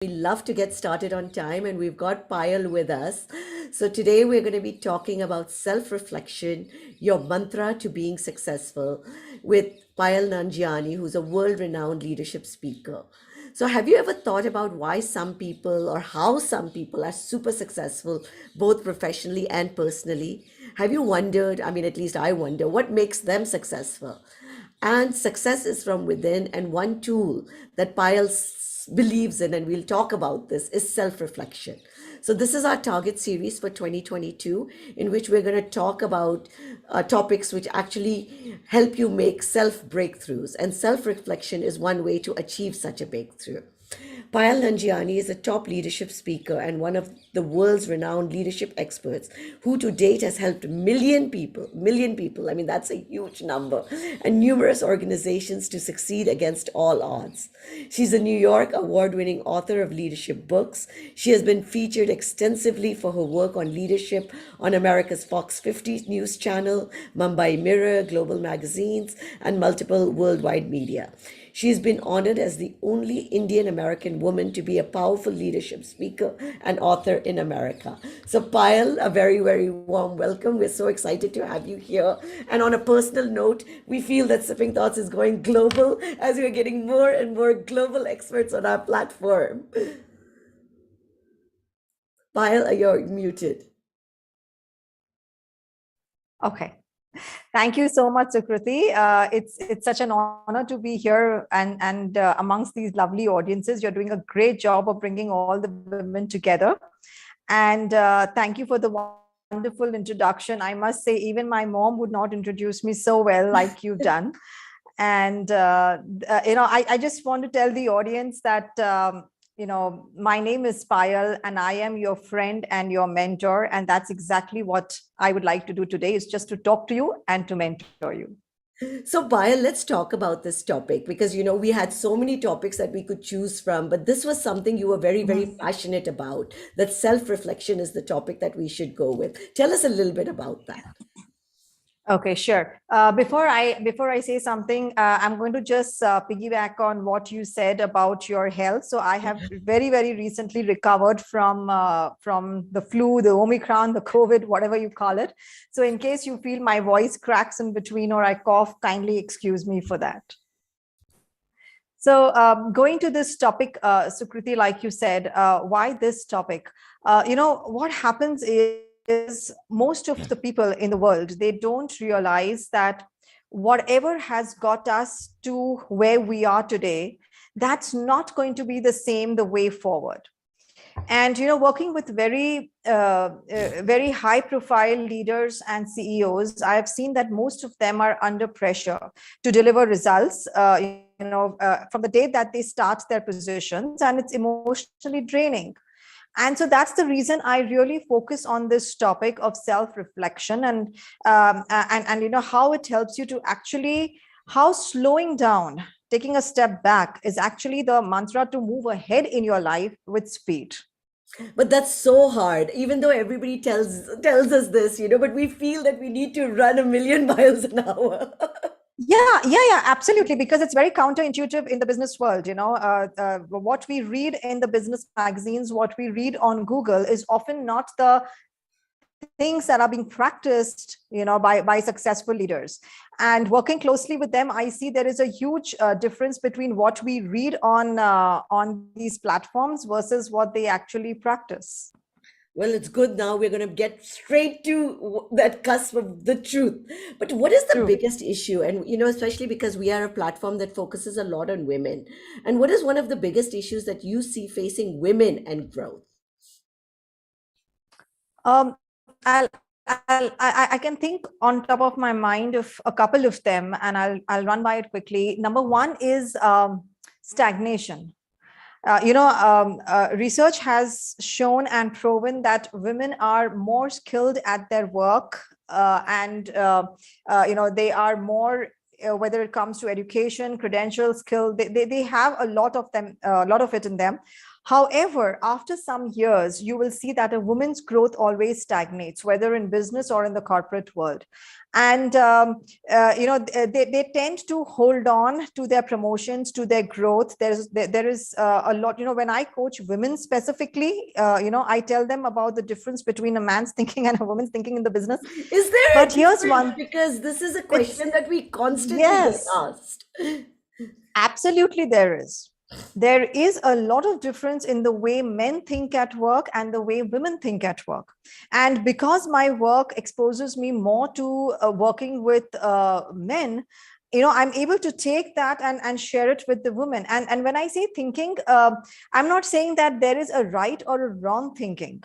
We love to get started on time, and we've got Payal with us. So, today we're going to be talking about self reflection, your mantra to being successful, with Payal Nanjiani, who's a world renowned leadership speaker. So, have you ever thought about why some people or how some people are super successful, both professionally and personally? Have you wondered? I mean, at least I wonder, what makes them successful? And success is from within. And one tool that believes in, and we'll talk about this, is self reflection. So, this is our target series for 2022, in which we're going to talk about topics which actually help you make self breakthroughs. And self reflection is one way to achieve such a breakthrough. Payal Nanjiani is a top leadership speaker and one of the world's renowned leadership experts who to date has helped million people, I mean, that's a huge number, and numerous organizations to succeed against all odds. She's a New York award-winning author of leadership books. She has been featured extensively for her work on leadership on America's Fox 50 news channel, Mumbai Mirror, global magazines, and multiple worldwide media. She has been honored as the only Indian American woman to be a powerful leadership speaker and author in America. So, Payal, a very, very warm welcome. We're so excited to have you here. And on a personal note, we feel that Sipping Thoughts is going global as we're getting more and more global experts on our platform. Payal, you're muted. Okay. Thank you so much, Sukriti. It's such an honor to be here and amongst these lovely audiences. You're doing a great job of bringing all the women together. And thank you for the wonderful introduction. I must say, even my mom would not introduce me so well like you've done. And I just want to tell the audience that my name is Payal and I am your friend and your mentor. And that's exactly what I would like to do today, is just to talk to you and to mentor you. So, Payal, let's talk about this topic because we had so many topics that we could choose from, but this was something you were very, very passionate about. That self-reflection is the topic that we should go with. Tell us a little bit about that. Okay, sure. Before I say something, I'm going to just piggyback on what you said about your health. So I have very, very recently recovered from the flu, the Omicron, the COVID, whatever you call it. So in case you feel my voice cracks in between or I cough, kindly excuse me for that. So going to this topic, Sukriti, like you said, why this topic? What happens is most of the people in the world, they don't realize that whatever has got us to where we are today, that's not going to be the same the way forward. And working with very high profile leaders and CEOs, I have seen that most of them are under pressure to deliver results from the day that they start their positions, and it's emotionally draining. And so that's the reason I really focus on this topic of self-reflection and how it helps you to actually, how slowing down, taking a step back is actually the mantra to move ahead in your life with speed. But that's so hard, even though everybody tells us this, but we feel that we need to run a million miles an hour. Yeah, absolutely. Because it's very counterintuitive in the business world. What we read in the business magazines, what we read on Google is often not the things that are being practiced, by successful leaders. And working closely with them, I see there is a huge difference between what we read on these platforms versus what they actually practice. Well, it's good now. We're going to get straight to that cusp of the truth. But what is the True. biggest issue? And, especially because we are a platform that focuses a lot on women. And what is one of the biggest issues that you see facing women and growth? Um, I can think on top of my mind of a couple of them, and I'll run by it quickly. Number one is stagnation. Research has shown and proven that women are more skilled at their work, they are more, whether it comes to education, credentials, skill, they have a lot of them, a lot of it in them. However, after some years, you will see that a woman's growth always stagnates, whether in business or in the corporate world. And they tend to hold on to their promotions, to their growth. There is a lot, when I coach women specifically, I tell them about the difference between a man's thinking and a woman's thinking in the business. Is there a But here's difference? one. Because this is a It's question that we constantly get Yes, asked. absolutely there is. There is a lot of difference in the way men think at work and the way women think at work. And because my work exposes me more to working with men, I'm able to take that and share it with the women. And when I say thinking, I'm not saying that there is a right or a wrong thinking.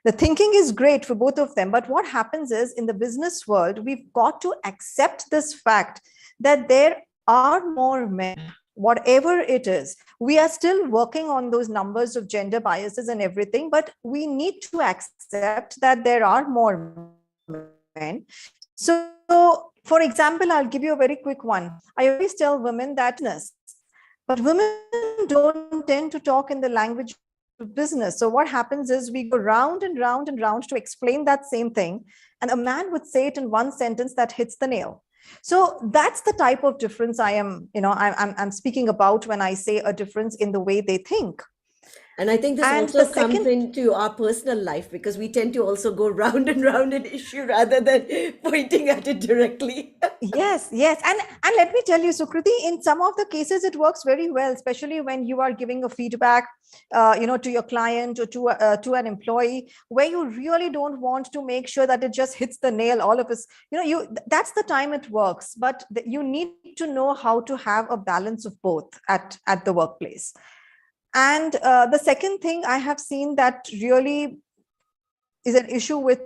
The thinking is great for both of them. But what happens is, in the business world, we've got to accept this fact that there are more men, whatever it is. We are still working on those numbers of gender biases and everything, but we need to accept that there are more men. So, for example, I'll give you a very quick one. I always tell women that business, but women don't tend to talk in the language of business. So what happens is we go round and round and round to explain that same thing, and a man would say it in one sentence that hits the nail. So that's the type of difference I'm speaking about when I say a difference in the way they think. And I think this And the also comes second into our personal life because we tend to also go round and round an issue rather than pointing at it directly. Yes, and let me tell you, Sukriti, in some of the cases it works very well, especially when you are giving a feedback, to your client or to an employee, where you really don't want to make sure that it just hits the nail all of us. That's the time it works, but you need to know how to have a balance of both at the workplace. And the second thing I have seen that really is an issue with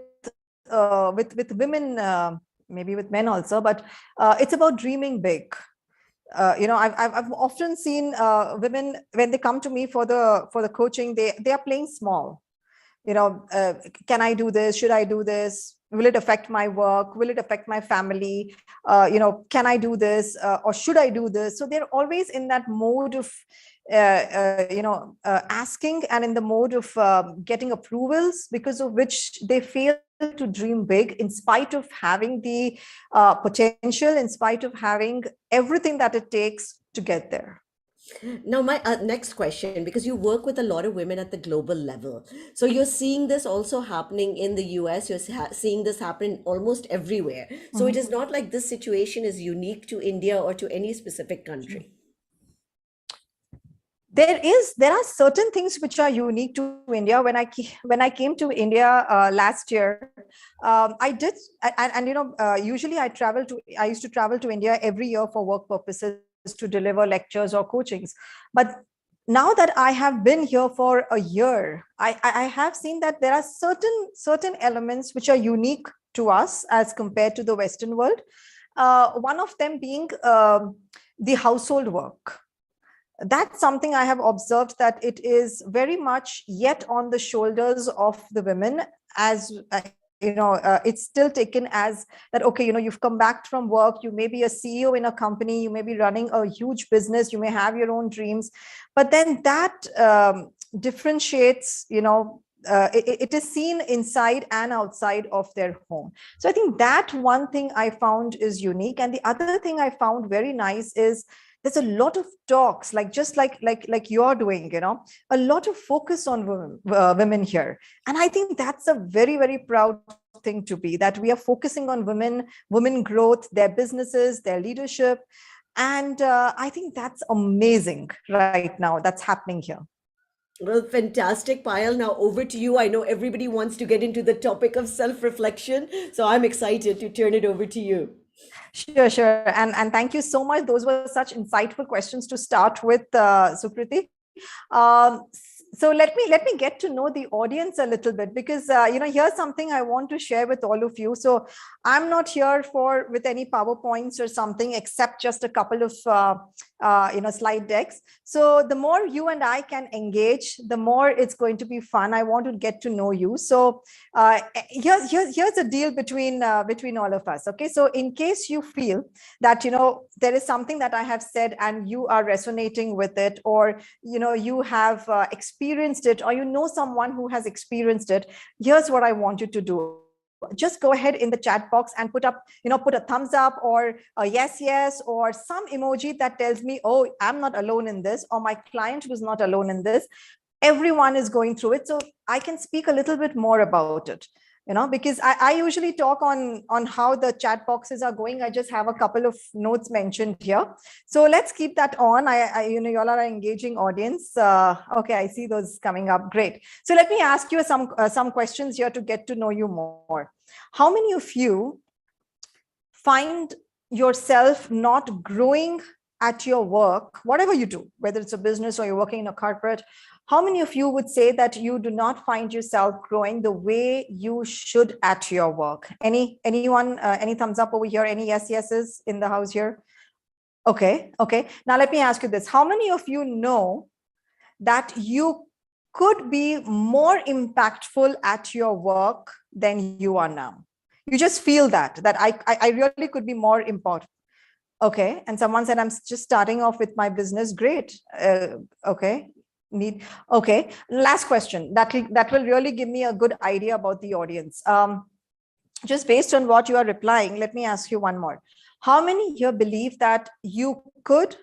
women. Maybe with men also, but it's about dreaming big. I've often seen women when they come to me for the coaching, they are playing small. Can I do this? Should I do this? Will it affect my work? Will it affect my family? Can I do this, or should I do this? So they're always in that mode of asking, and in the mode of getting approvals, because of which they fail to dream big, in spite of having the potential, in spite of having everything that it takes to get there. Now, my next question, because you work with a lot of women at the global level. So you're seeing this also happening in the US, you're seeing this happen almost everywhere. So it is not like this situation is unique to India or to any specific country. There are certain things which are unique to India. When I came to India last year, I did, and usually I used to travel to India every year for work purposes, to deliver lectures or coachings. But now that I have been here for a year, I have seen that there are certain elements which are unique to us as compared to the Western world. One of them being the household work. That's something I have observed, that it is very much yet on the shoulders of the women, as it's still taken as that, okay, you've come back from work, you may be a CEO in a company, you may be running a huge business, you may have your own dreams, but then that differentiates, it is seen inside and outside of their home. So I think that one thing I found is unique. And the other thing I found very nice is there's a lot of talks, just like you're doing, a lot of focus on women here. And I think that's a very, very proud thing to be, that we are focusing on women growth, their businesses, their leadership. And I think that's amazing right now that's happening here. Well, fantastic, Payal. Now over to you. I know everybody wants to get into the topic of self-reflection, so I'm excited to turn it over to you. Sure. And thank you so much. Those were such insightful questions to start with, Sukriti. So let me get to know the audience a little bit, because here's something I want to share with all of you. So I'm not here with any PowerPoints or something, except just a couple of slide decks. So the more you and I can engage, the more it's going to be fun. I want to get to know you. So here's a deal between all of us. Okay, so in case you feel that there is something that I have said and you are resonating with it, or you have experienced it, or someone who has experienced it, here's what I want you to do. Just go ahead in the chat box and put a thumbs up, or a yes, or some emoji that tells me, oh, I'm not alone in this, or my client was not alone in this. Everyone is going through it, so I can speak a little bit more about it, because I usually talk on how the chat boxes are going. I just have a couple of notes mentioned here, so let's keep that on. You all are an engaging audience. Okay, I see those coming up. Great. So let me ask you some questions here to get to know you more. How many of you find yourself not growing at your work, whatever you do, whether it's a business or you're working in a corporate? How many of you would say that you do not find yourself growing the way you should at your work? Anyone, any thumbs up over here? Any yeses in the house here? Okay. Now let me ask you this. How many of you know that you could be more impactful at your work than you are now? You just feel that I really could be more important. Okay. And someone said, I'm just starting off with my business. Great. Okay. Okay. Last question. That will really give me a good idea about the audience. Just based on what you are replying, let me ask you one more. How many here believe that you could?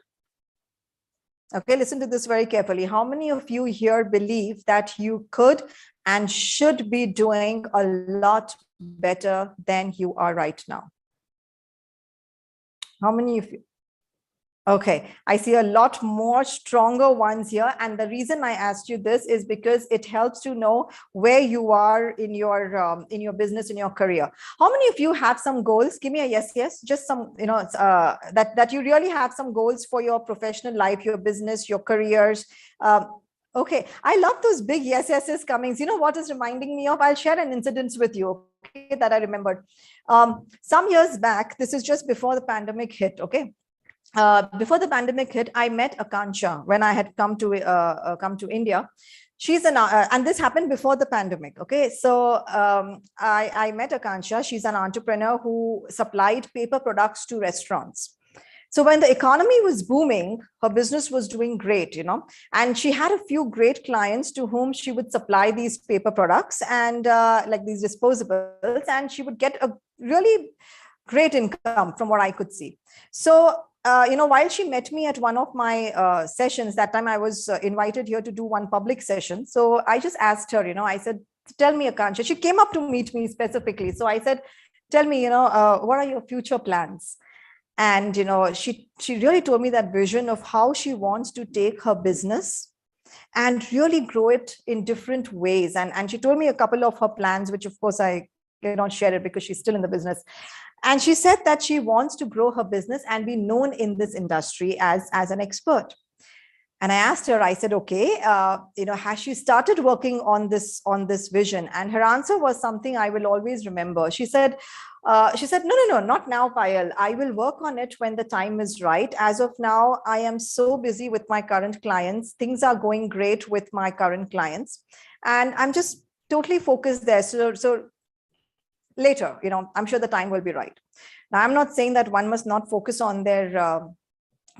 Okay, listen to this very carefully. How many of you here believe that you could and should be doing a lot better than you are right now? How many of you? Okay, I see a lot more stronger ones here. And the reason I asked you this is because it helps to know where you are in your business, in your career. How many of you have some goals? Give me a yes. Just some, that you really have some goals for your professional life, your business, your careers. Okay, I love those big yeses coming. You know what is reminding me of? I'll share an incident with you, okay, that I remembered. Some years back, this is just before the pandemic hit, okay? Before the pandemic hit, I met Akansha when I had come to India. She's and this happened before the pandemic. Okay, so I met Akansha. She's an entrepreneur who supplied paper products to restaurants. So when the economy was booming, her business was doing great, and she had a few great clients to whom she would supply these paper products and like these disposables, and she would get a really great income from what I could see. So while she met me at one of my sessions, that time I was invited here to do one public session. So I just asked her, I said, tell me, Akansha. She came up to meet me specifically. So I said, tell me, what are your future plans? And, she really told me that vision of how she wants to take her business and really grow it in different ways. And she told me a couple of her plans, which of course I cannot share it because she's still in the business. And she said that she wants to grow her business and be known in this industry as an expert. And I asked her, I said, okay, has she started working on this vision? And her answer was something I will always remember. She said, no, not now, Payal. I will work on it when the time is right. As of now, I am so busy with my current clients. Things are going great with my current clients. And I'm just totally focused there. So later, I'm sure the time will be right. Now, I'm not saying that one must not focus on their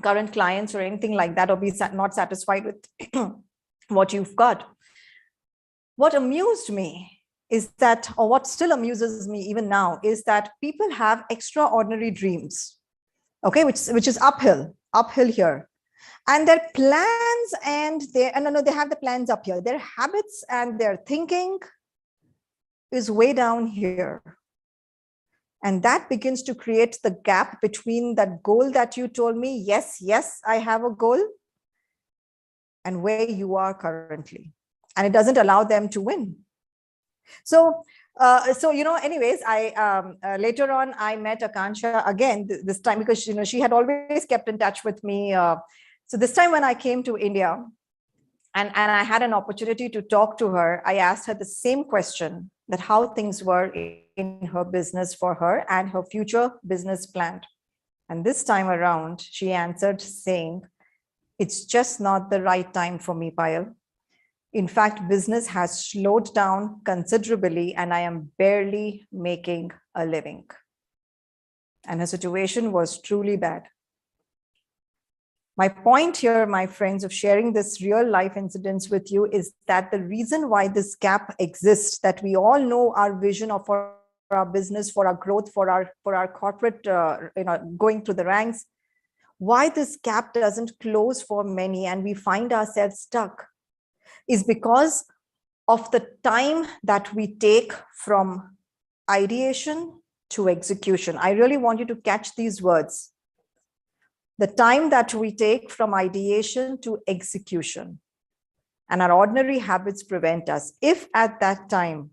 current clients or anything like that, or be not satisfied with what you've got. What amused me is that, or what still amuses me even now, is that people have extraordinary dreams, okay, which is uphill here. And their plans and they have the plans up here. Their habits and their thinking is way down here. And that begins to create the gap between that goal that you told me, yes, I have a goal, and where you are currently. And it doesn't allow them to win. So, anyways, I later on, I met Akansha again this time because, she had always kept in touch with me. So this time when I came to India and I had an opportunity to talk to her, I asked her the same question, that how things were in her business for her and her future business plan. And this time around, she answered saying It's just not the right time for me, Payal. In fact, business has slowed down considerably and I am barely making a living. And her situation was truly bad. My point here, my friends, of sharing this real life incidents with you is that the reason why this gap exists, that we all know our vision of our business, for our growth, for our corporate, going through the ranks, why this gap doesn't close for many and we find ourselves stuck, is because of the time that we take from ideation to execution. I really want you to catch these words. The time that we take from ideation to execution. And our ordinary habits prevent us. If at that time,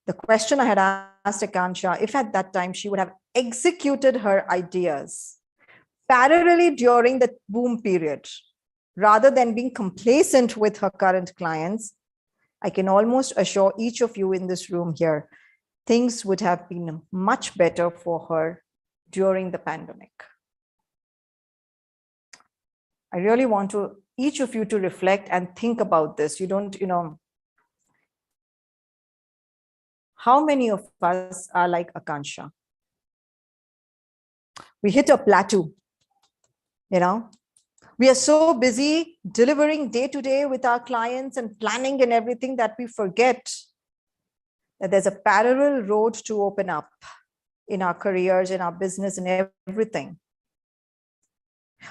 the question I had asked Akansha, if at that time she would have executed her ideas parallelly during the boom period, rather than being complacent with her current clients, I can almost assure each of you in this room here, things would have been much better for her during the pandemic. I really want each of you to reflect and think about this. How many of us are like Akansha? We hit a plateau, We are so busy delivering day to day with our clients and planning and everything that we forget that there's a parallel road to open up in our careers, in our business, and everything.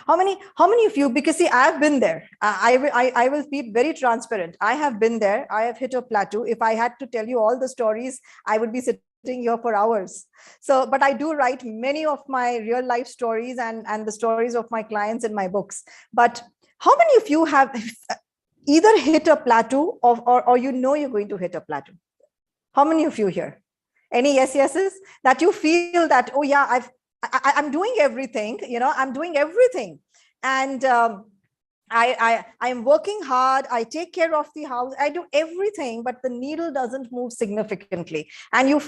How many of you, because see, I've been there. I will be very transparent. I have been there. I have hit a plateau. If I had to tell you all the stories, I would be sitting here for hours. So, but I do write many of my real life stories and the stories of my clients in my books. But how many of you have either hit a plateau or you're going to hit a plateau? How many of you here? Any yeses? That you feel that, oh yeah, I'm doing everything, I'm doing everything. And I'm working hard. I take care of the house. I do everything, but the needle doesn't move significantly. And you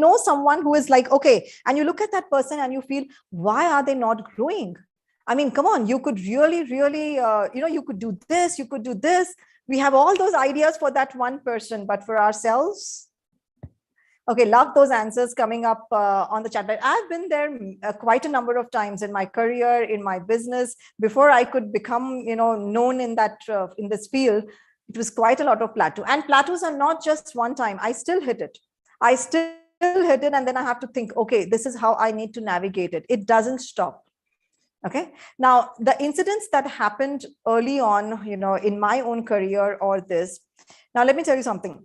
know someone who is like, okay, and you look at that person and you feel, why are they not growing? I mean, come on, you could really, you could do this, you could do this. We have all those ideas for that one person, but for ourselves, okay, love those answers coming up on the chat. But I've been there quite a number of times in my career, in my business. Before I could become, known in that in this field, it was quite a lot of plateau. And plateaus are not just one time. I still hit it. And then I have to think, okay, this is how I need to navigate it. It doesn't stop. Okay. Now, the incidents that happened early on, in my own career or this. Now, let me tell you something.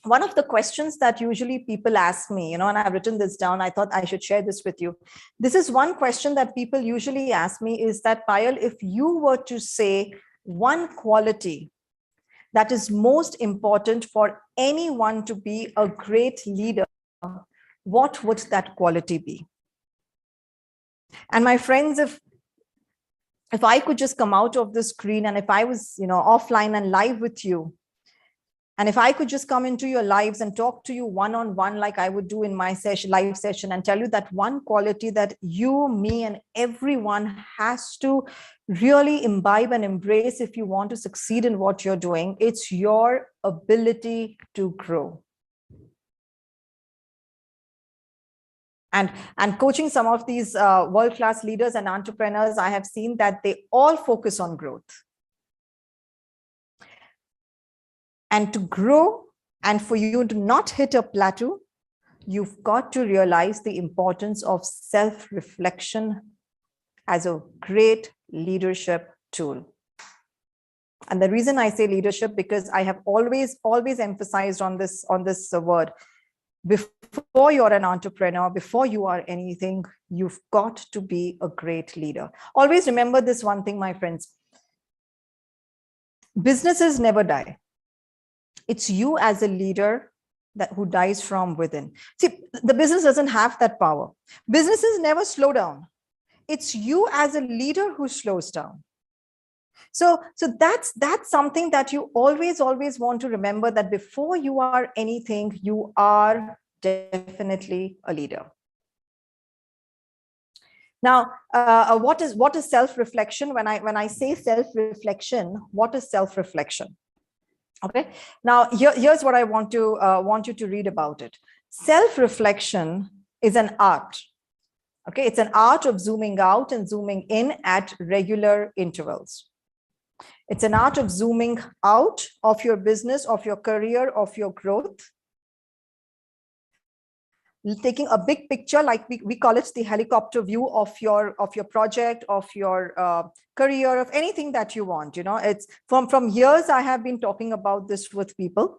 One of the questions that usually people ask me, and I've written this down, I thought I should share this with you. This is one question that people usually ask me, is that, Payal, if you were to say one quality that is most important for anyone to be a great leader, what would that quality be? And my friends, if I could just come out of the screen and if I was, offline and live with you, and if I could just come into your lives and talk to you one-on-one, like I would do in my live session, and tell you that one quality that you, me, and everyone has to really imbibe and embrace if you want to succeed in what you're doing, it's your ability to grow. And coaching some of these world-class leaders and entrepreneurs, I have seen that they all focus on growth. And to grow and for you to not hit a plateau, you've got to realize the importance of self-reflection as a great leadership tool. And the reason I say leadership, because I have always emphasized on this word. Before you're an entrepreneur, before you are anything, you've got to be a great leader. Always remember this one thing, my friends. Businesses never die. It's you as a leader who dies from within. See, the business doesn't have that power. Businesses never slow down. It's you as a leader who slows down. So that's something that you always want to remember, that before you are anything, you are definitely a leader. Now, what is self-reflection? When I say self-reflection, what is self-reflection? Okay. Now, here's what I want you to read about it. Self-reflection is an art. Okay, it's an art of zooming out and zooming in at regular intervals. It's an art of zooming out of your business, of your career, of your growth, taking a big picture, like we call it the helicopter view of your project, of your career, of anything that you want. It's from years I have been talking about this with people.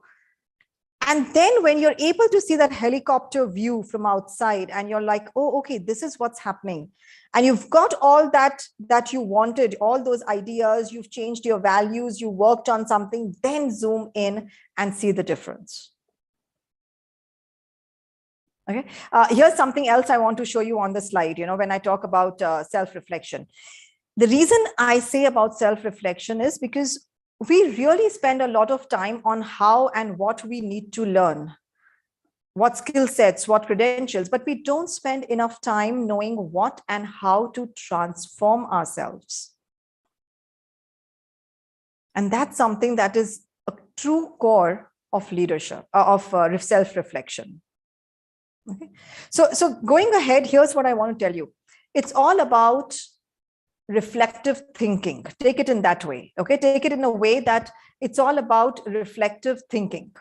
And then when you're able to see that helicopter view from outside and you're like, oh, okay, this is what's happening. And you've got all that you wanted, all those ideas, you've changed your values, you worked on something, then zoom in and see the difference. Okay. Here's something else I want to show you on the slide. When I talk about self-reflection, the reason I say about self-reflection is because we really spend a lot of time on how and what we need to learn, what skill sets, what credentials, but we don't spend enough time knowing what and how to transform ourselves. And that's something that is a true core of leadership, of self-reflection. Okay. So going ahead, here's what I want to tell you. It's all about reflective thinking. Take it in that way. Okay. Take it in a way that it's all about reflective thinking.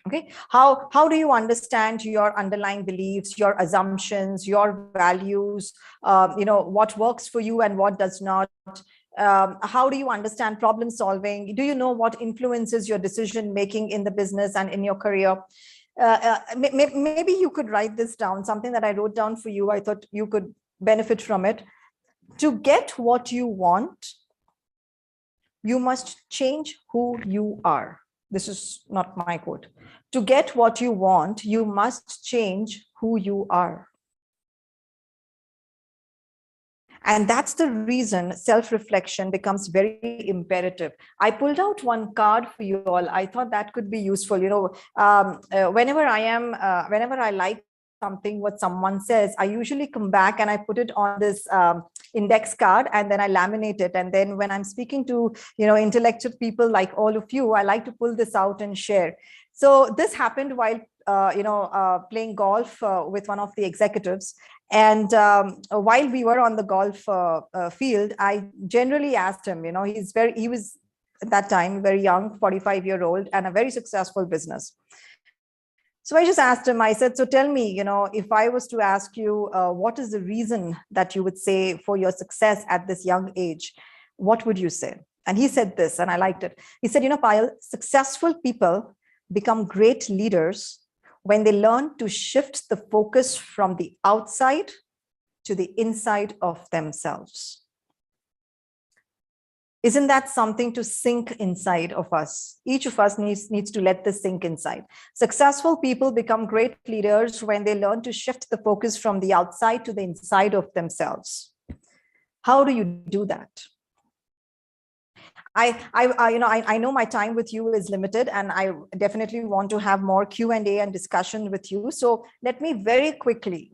Okay. How do you understand your underlying beliefs, your assumptions, your values, what works for you and what does not? How do you understand problem solving? Do you know what influences your decision making in the business and in your career? Maybe you could write this down, something that I wrote down for you. I thought you could benefit from it. To get what you want, you must change who you are. This is not my quote. To get what you want, you must change who you are. And that's the reason self-reflection becomes very imperative. I pulled out one card for you all. I thought that could be useful. Whenever I like something, what someone says, I usually come back and I put it on this index card, and then I laminate it. And then when I'm speaking to, intellectual people like all of you, I like to pull this out and share. So this happened while playing golf with one of the executives. And while we were on the golf field, I generally asked him, he was at that time very young, 45-year-old, and a very successful business. So I just asked him, I said, so tell me, if I was to ask you, what is the reason that you would say for your success at this young age, what would you say? And he said this, and I liked it. He said, Payal, successful people become great leaders when they learn to shift the focus from the outside to the inside of themselves. Isn't that something to sink inside of us? Each of us needs to let this sink inside. Successful people become great leaders when they learn to shift the focus from the outside to the inside of themselves. How do you do that? I know my time with you is limited, and I definitely want to have more Q&A and discussion with you. So let me very quickly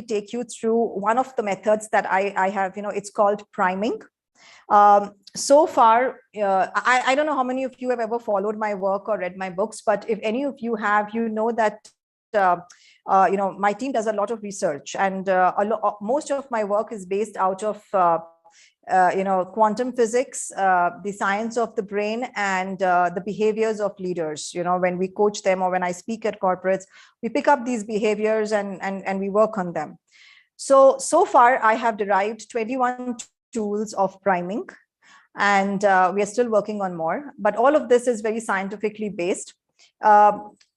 take you through one of the methods that I have. It's called priming. So far, I don't know how many of you have ever followed my work or read my books, but if any of you have, you know that my team does a lot of research, and most of my work is based out of quantum physics, the science of the brain, and the behaviors of leaders. When we coach them or when I speak at corporates, we pick up these behaviors and we work on them. So far, I have derived 21 tools of priming, and we are still working on more. But all of this is very scientifically based.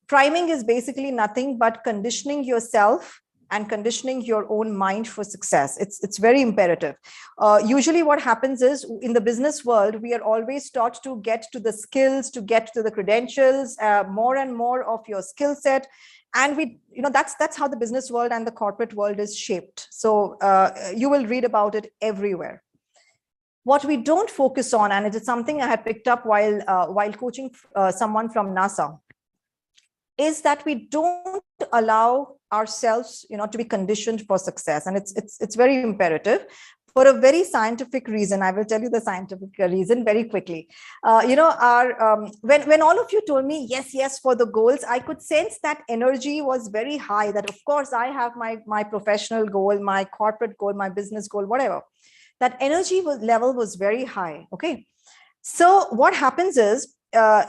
Priming is basically nothing but conditioning yourself and conditioning your own mind for success. It's very imperative. Usually what happens is, in the business world, we are always taught to get to the skills, to get to the credentials, more and more of your skill set. And that's how the business world and the corporate world is shaped. So you will read about it everywhere. What we don't focus on, and it is something I had picked up while coaching someone from NASA. is that we don't allow ourselves, to be conditioned for success. And it's very imperative for a very scientific reason. I will tell you the scientific reason very quickly. When all of you told me yes for the goals, I could sense that energy was very high, that of course I have my professional goal, my corporate goal, my business goal, whatever. That energy level was very high. Okay. So what happens is, our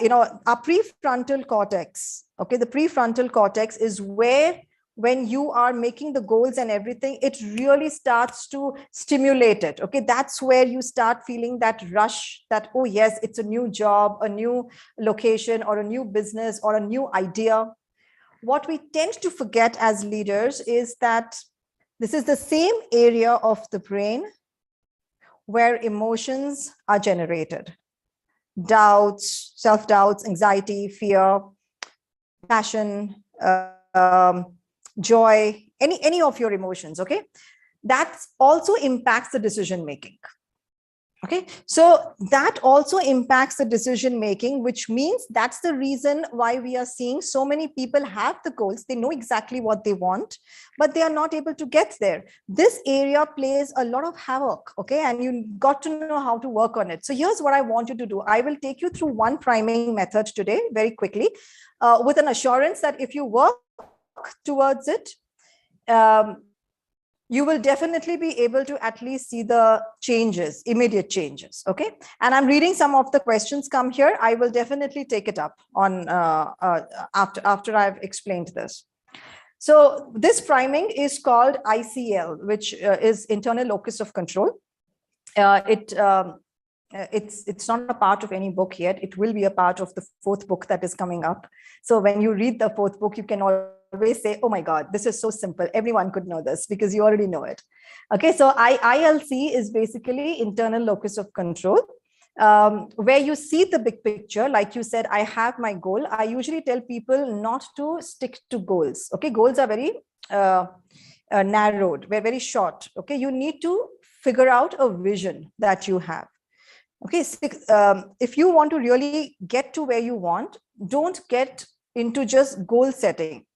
prefrontal cortex, okay, the prefrontal cortex is where, when you are making the goals and everything, it really starts to stimulate it. Okay, that's where you start feeling that rush, that, oh yes, it's a new job, a new location, or a new business, or a new idea. What we tend to forget as leaders is that this is the same area of the brain where emotions are generated. Doubts, self-doubts, anxiety, fear, passion, joy, any of your emotions. Okay, that also impacts the decision making. Okay, so that also impacts the decision making, which means that's the reason why we are seeing so many people have the goals. They know exactly what they want, but they are not able to get there. This area plays a lot of havoc. Okay, and you got to know how to work on it. So here's what I want you to do. I will take you through one priming method today very quickly, with an assurance that if you work towards it, you will definitely be able to at least see the changes, immediate changes. Okay, and I'm reading some of the questions come here. I will definitely take it up on after I've explained this. So this priming is called ICL, which is internal locus of control. It's not a part of any book yet. It will be a part of the fourth book that is coming up. So when you read the fourth book, you can always say, oh my God, this is so simple. Everyone could know this because you already know it. Okay, so ILC is basically internal locus of control, where you see the big picture. Like you said, I have my goal. I usually tell people not to stick to goals. Okay, goals are very narrowed, very short. Okay, you need to figure out a vision that you have. Okay, if you want to really get to where you want, don't get into just goal setting.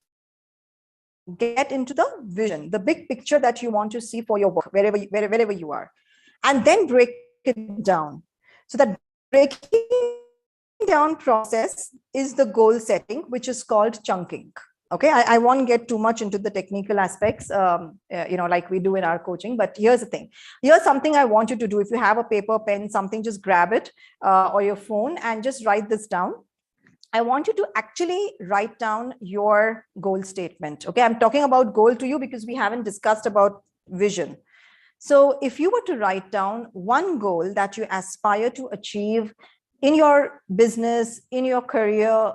Get into the vision, the big picture that you want to see for your work, wherever you are, and then break it down. So that breaking down process is the goal setting, which is called chunking. Okay, I won't get too much into the technical aspects, like we do in our coaching, but here's the thing. Here's something I want you to do. If you have a paper, pen, something, just grab it, or your phone, and just write this down. I want you to actually write down your goal statement. Okay, I'm talking about goal to you because we haven't discussed about vision. So if you were to write down one goal that you aspire to achieve in your business, in your career,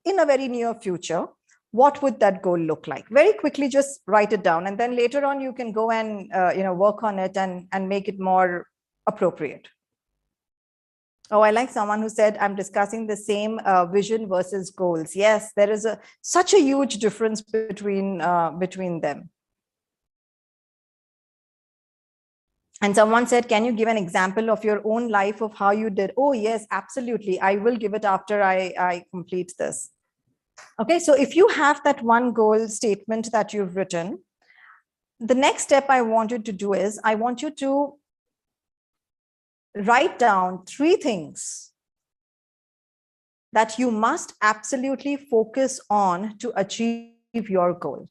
in a very near future, what would that goal look like? Very quickly, just write it down. And then later on, you can go and work on it and make it more appropriate. Oh, I like someone who said, I'm discussing the same vision versus goals. Yes, there is such a huge difference between them. And someone said, can you give an example of your own life of how you did? Oh, yes, absolutely. I will give it after I complete this. Okay, so if you have that one goal statement that you've written, the next step I want you to do is, I want you to write down 3 things that you must absolutely focus on to achieve your goal.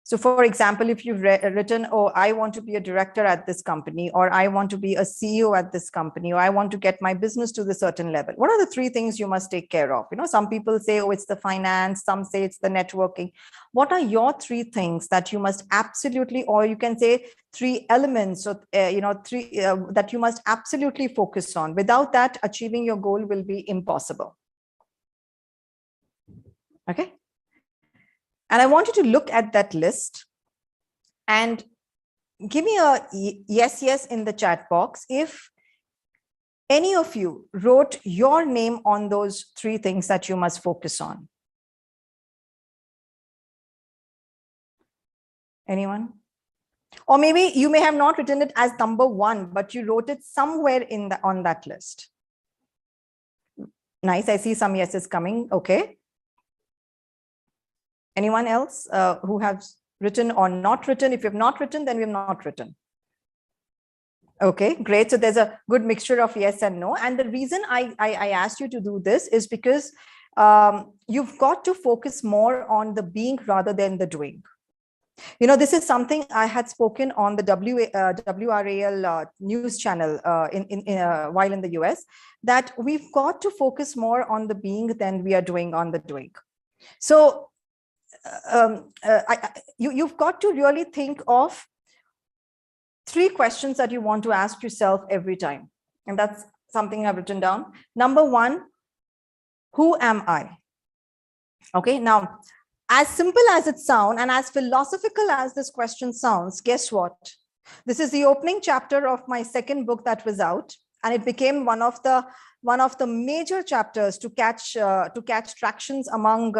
So for example, if you've written, oh, I want to be a director at this company, or I want to be a CEO at this company, or I want to get my business to the certain level. What are the 3 things you must take care of? Some people say, oh, it's the finance, some say it's the networking. What are your 3 things that you must absolutely, or you can say 3 elements, or, 3 that you must absolutely focus on? Without that, achieving your goal will be impossible. Okay. And I want you to look at that list and give me a yes in the chat box if any of you wrote your name on those 3 things that you must focus on. Anyone? Or maybe you may have not written it as number 1, but you wrote it somewhere on that list. Nice. I see some yeses coming. Okay. Anyone else who has written or not written? If you have not written, then we have not written. Okay, great. So there's a good mixture of yes and no. And the reason I asked you to do this is because you've got to focus more on the being rather than the doing. This is something I had spoken on the WRAL news channel while in the US, that we've got to focus more on the being than we are doing on the doing. So you've got to really think of 3 questions that you want to ask yourself every time. And that's something I've written down. Number 1, who am I? Okay, now, as simple as it sounds and as philosophical as this question sounds, guess what? This is the opening chapter of my second book that was out, and it became one of the major chapters to catch tractions among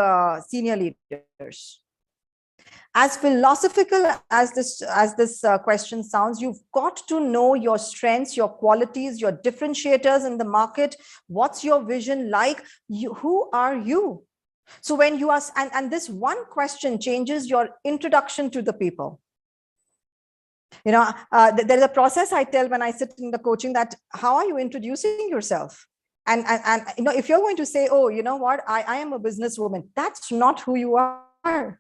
senior leaders. As philosophical as this question sounds, you've got to know your strengths, your qualities, your differentiators in the market. What's your vision like? Who are you? So when you ask, and this one question changes your introduction to the people. There's a process I tell when I sit in the coaching, that how are you introducing yourself? And if you're going to say, oh, you know what, I am a businesswoman, that's not who you are.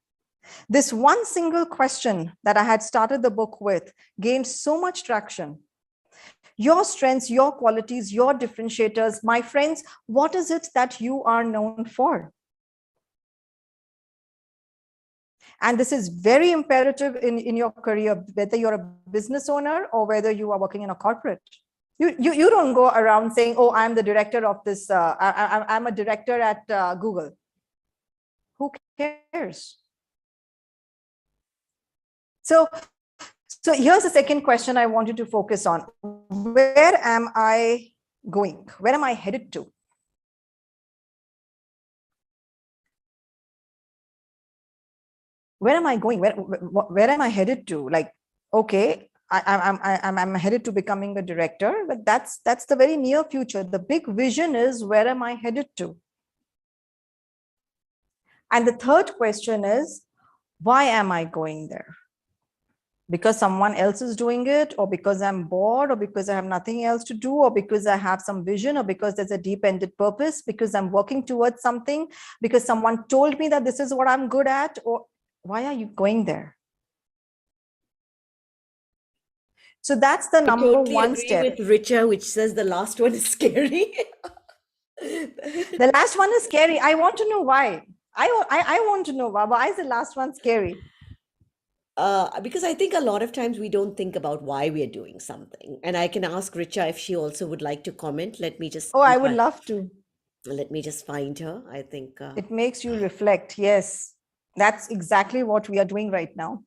This one single question that I had started the book with gained so much traction. Your strengths, your qualities, your differentiators, my friends, what is it that you are known for? And this is very imperative in your career, whether you're a business owner or whether you are working in a corporate. You don't go around saying, oh, I'm the director of this, I'm a director at Google. Who cares? So here's the second question I want you to focus on. Where am I going? Where am I headed to? Where am I going? Where am I headed to? Like, okay, I'm headed to becoming a director, but that's the very near future. The big vision is, where am I headed to? And the third question is, why am I going there? Because someone else is doing it, or because I'm bored, or because I have nothing else to do, or because I have some vision, or because there's a deep-ended purpose, because I'm working towards something, because someone told me that this is what I'm good at, or why are you going there? So that's the number one step. I totally agree with Richa, which says the last one is scary. The last one is scary. I want to know why. I want to know why is the last one scary? Because I think a lot of times we don't think about why we are doing something. And I can ask Richa if she also would like to comment. Let me just Oh, I would love to. Let me just find her. I think it makes you reflect. Yes, that's exactly what we are doing right now.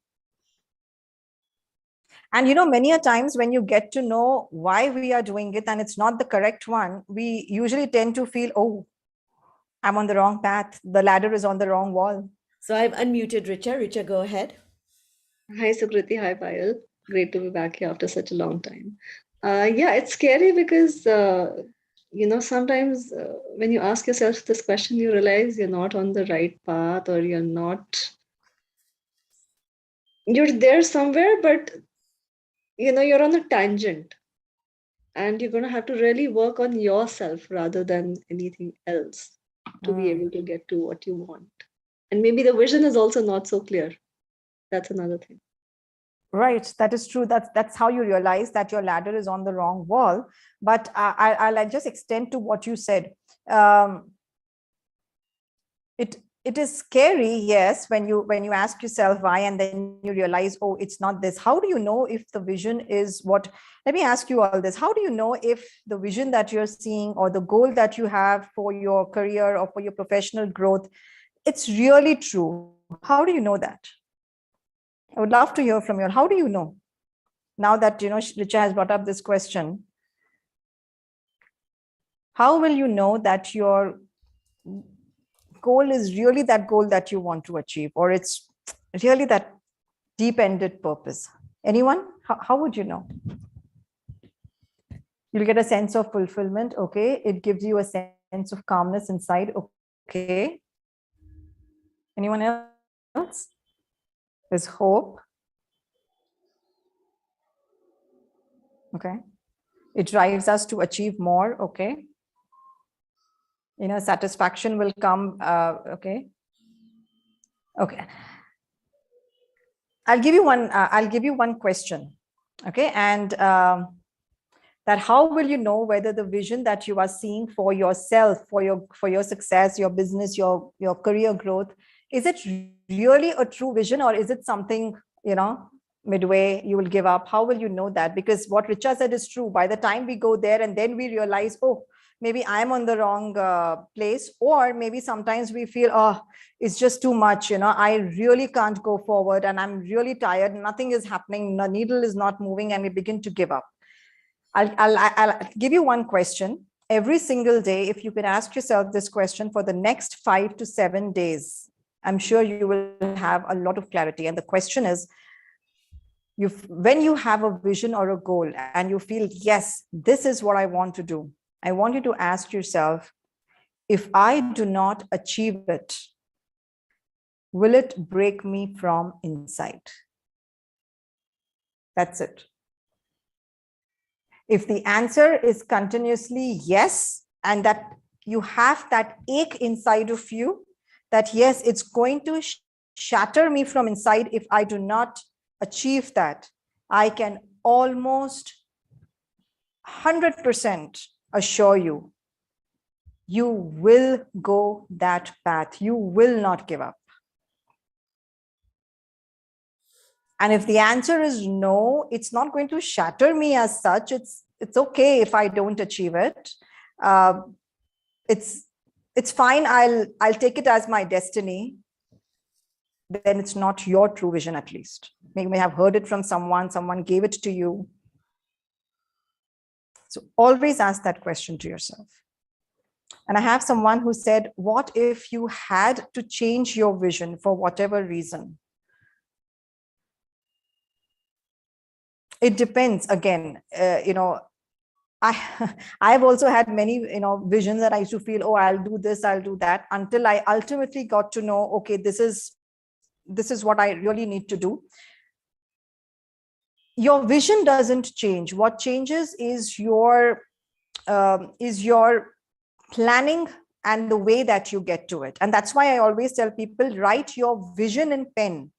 And many a times when you get to know why we are doing it and it's not the correct one, we usually tend to feel, oh, I'm on the wrong path. The ladder is on the wrong wall. So I've unmuted Richa. Richa, go ahead. Hi, Sukriti. Hi, Payal. Great to be back here after such a long time. Yeah, it's scary because, sometimes when you ask yourself this question, you realize you're not on the right path, or you're there somewhere, but, you're on a tangent, and you're going to have to really work on yourself rather than anything else to be able to get to what you want. And maybe the vision is also not so clear. That's another thing. Right, that is true. That's how you realize that your ladder is on the wrong wall. But I'll just extend to what you said. It is scary, yes, when you ask yourself why, and then you realize, oh, it's not this. How do you know if the vision is what? Let me ask you all this. How do you know if the vision that you're seeing, or the goal that you have for your career or for your professional growth, it's really true? How do you know that? I would love to hear from you. How do you know? Now that, Richa has brought up this question, how will you know that your goal is really that goal that you want to achieve, or it's really that deep-ended purpose? Anyone? How would you know? You'll get a sense of fulfillment. Okay. It gives you a sense of calmness inside. Okay. Anyone else? else? There's hope. Okay. It drives us to achieve more. Okay. Satisfaction will come. Okay. Okay. I'll give you one question. Okay. And that how will you know whether the vision that you are seeing for yourself, for your success, your business, your career growth, is it really a true vision, or is it something, midway you will give up? How will you know that? Because what Richa said is true. By the time we go there and then we realize, oh, maybe I'm on the wrong place, or maybe sometimes we feel, oh, it's just too much, I really can't go forward and I'm really tired, nothing is happening, the needle is not moving, and we begin to give up. I'll give you one question. Every single day, if you can ask yourself this question for the next 5 to 7 days, I'm sure you will have a lot of clarity. And the question is, when you have a vision or a goal and you feel, yes, this is what I want to do, I want you to ask yourself, if I do not achieve it, will it break me from inside? That's it. If the answer is continuously yes, and that you have that ache inside of you, that yes, it's going to shatter me from inside if I do not achieve that, I can almost 100% assure you, you will go that path. You will not give up. And if the answer is no, it's not going to shatter me as such. It's okay if I don't achieve it. It's fine. I'll take it as my destiny. Then it's not your true vision, at least. You may have heard it from someone gave it to you. So always ask that question to yourself. And I have someone who said, what if you had to change your vision for whatever reason? It depends. Again, I've also had many, visions that I used to feel, oh, I'll do this, I'll do that, until I ultimately got to know, okay, this is what I really need to do. Your vision doesn't change. What changes is your planning and the way that you get to it. And that's why I always tell people, write your vision in pen,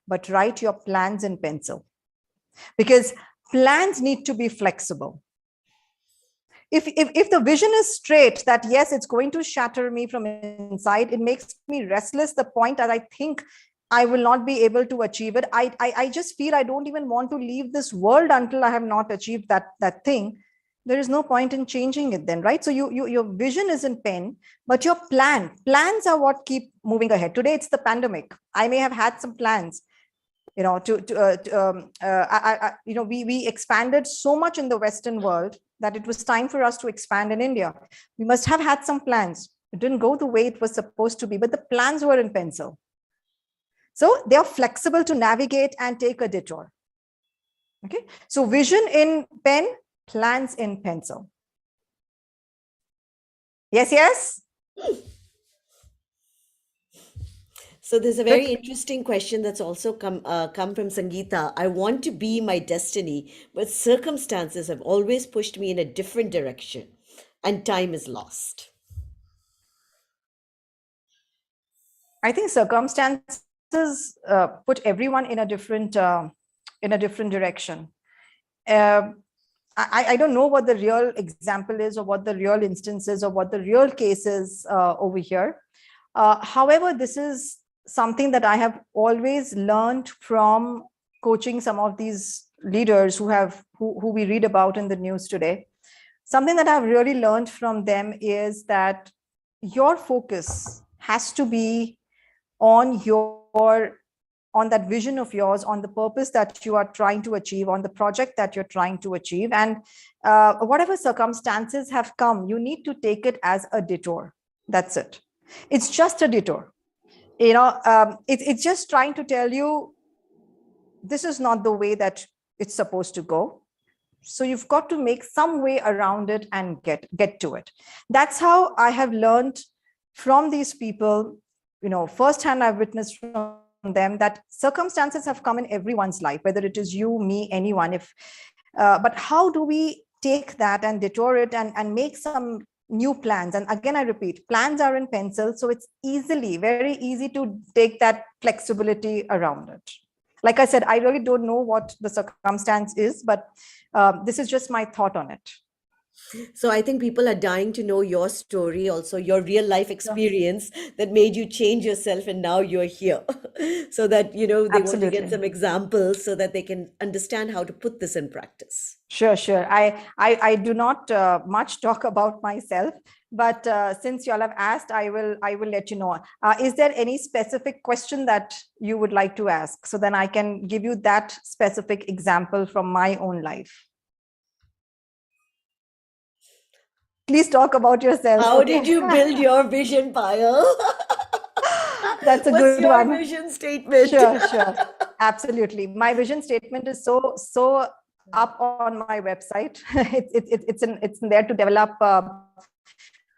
but write your plans in pencil. Because plans need to be flexible. If the vision is straight, that yes, it's going to shatter me from inside, it makes me restless, the point that I think I will not be able to achieve it. I just feel I don't even want to leave this world until I have not achieved that thing. There is no point in changing it then, right? So your vision is in pen, but your plans are what keep moving ahead. Today, it's the pandemic. I may have had some plans, we expanded so much in the Western world that it was time for us to expand in India. We must have had some plans. It didn't go the way it was supposed to be, but the plans were in pencil. So they are flexible to navigate and take a detour. Okay. So vision in pen, plans in pencil. Yes. So there's a very interesting question that's also come from Sangeeta. I want to be my destiny, but circumstances have always pushed me in a different direction, and time is lost. I think circumstances put everyone in a different direction. I don't know what the real example is, or what the real instance is, or what the real case is over here. However, this is something that I have always learned from coaching some of these leaders who we read about in the news today. Something that I've really learned from them is that your focus has to be on that vision of yours, on the purpose that you are trying to achieve, on the project that you're trying to achieve. And whatever circumstances have come, you need to take it as a detour. That's it. It's just a detour. It's just trying to tell you, this is not the way that it's supposed to go. So you've got to make some way around it and get to it. That's how I have learned from these people. Firsthand, I've witnessed from them that circumstances have come in everyone's life, whether it is you, me, anyone. But how do we take that and detour it and make some new plans? And again, I repeat, plans are in pencil, so it's very easy to take that flexibility around it. Like I said, I really don't know what the circumstance is, but this is just my thought on it. So I think people are dying to know your story, also your real life Yeah. experience that made you change yourself and now you're here. So that, they want to get Absolutely. some examples so that they can understand how to put this in practice. Sure. I do not much talk about myself, but since you all have asked, I will let you know. Is there any specific question that you would like to ask? So then I can give you that specific example from my own life. Please talk about yourself. How did Okay. you build your vision, Payal? That's a What's good your one. vision statement? Sure. Absolutely. My vision statement is so up on my website. It's there to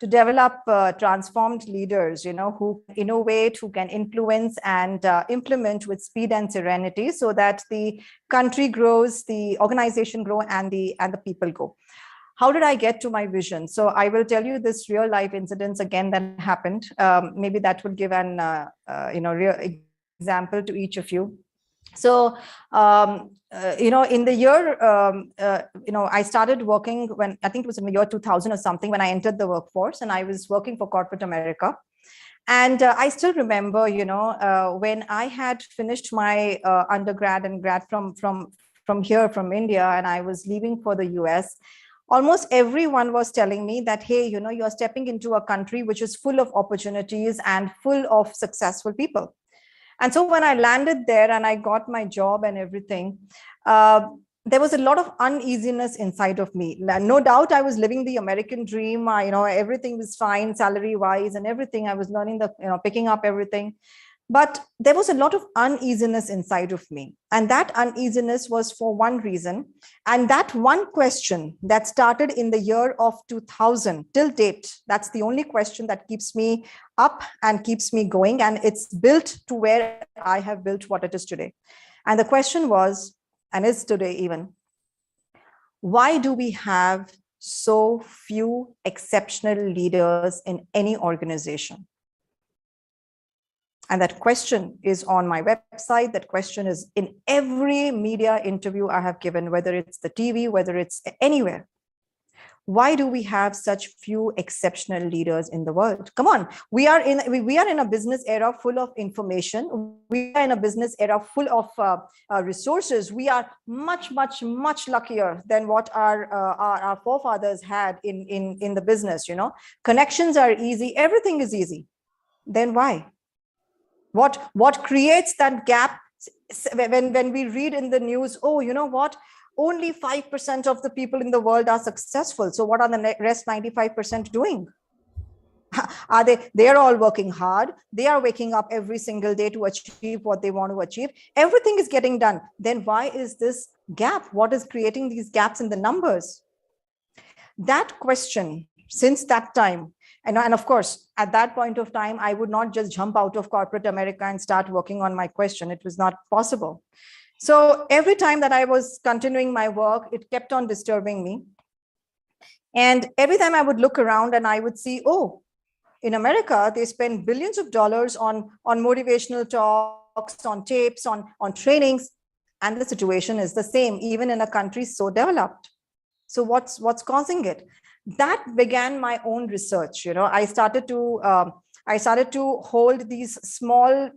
develop transformed leaders, who innovate, who can influence and implement with speed and serenity, so that the country grows, the organization grow, and the people go. How did I get to my vision? So I will tell you this real life incidents again that happened. Maybe that will give an real example to each of you. So in the year I started working when I think it was in the year 2000 or something, when I entered the workforce, and I was working for corporate America. And I still remember, when I had finished my undergrad and grad from here, from India, and I was leaving for the US. Almost everyone was telling me that, hey, you're stepping into a country which is full of opportunities and full of successful people. And so when I landed there and I got my job and everything, there was a lot of uneasiness inside of me. No doubt I was living the American dream. Everything was fine, salary wise and everything. I was learning picking up everything. But there was a lot of uneasiness inside of me. And that uneasiness was for one reason. And that one question that started in the year of 2000 till date, that's the only question that keeps me up and keeps me going. And it's built to where I have built what it is today. And the question was, and is today even, why do we have so few exceptional leaders in any organization? And that question is on my website. That question is in every media interview I have given, whether it's the TV, whether it's anywhere. Why do we have such few exceptional leaders in the world? Come on, we are in a business era full of information. We are in a business era full of resources. We are much luckier than what our forefathers had in the business. Connections are easy. Everything is easy. Then why? What creates that gap? When we read in the news, oh, you know what? Only 5% of the people in the world are successful. So what are the rest 95% doing? They're all working hard. They are waking up every single day to achieve what they want to achieve. Everything is getting done. Then why is this gap? What is creating these gaps in the numbers? That question, since that time, and of course, at that point of time, I would not just jump out of corporate America and start working on my question. It was not possible. So every time that I was continuing my work, it kept on disturbing me. And every time I would look around and I would see, oh, in America, they spend billions of dollars on motivational talks, on tapes, on trainings. And the situation is the same, even in a country so developed. So what's causing it? That began my own research. I started to hold these small,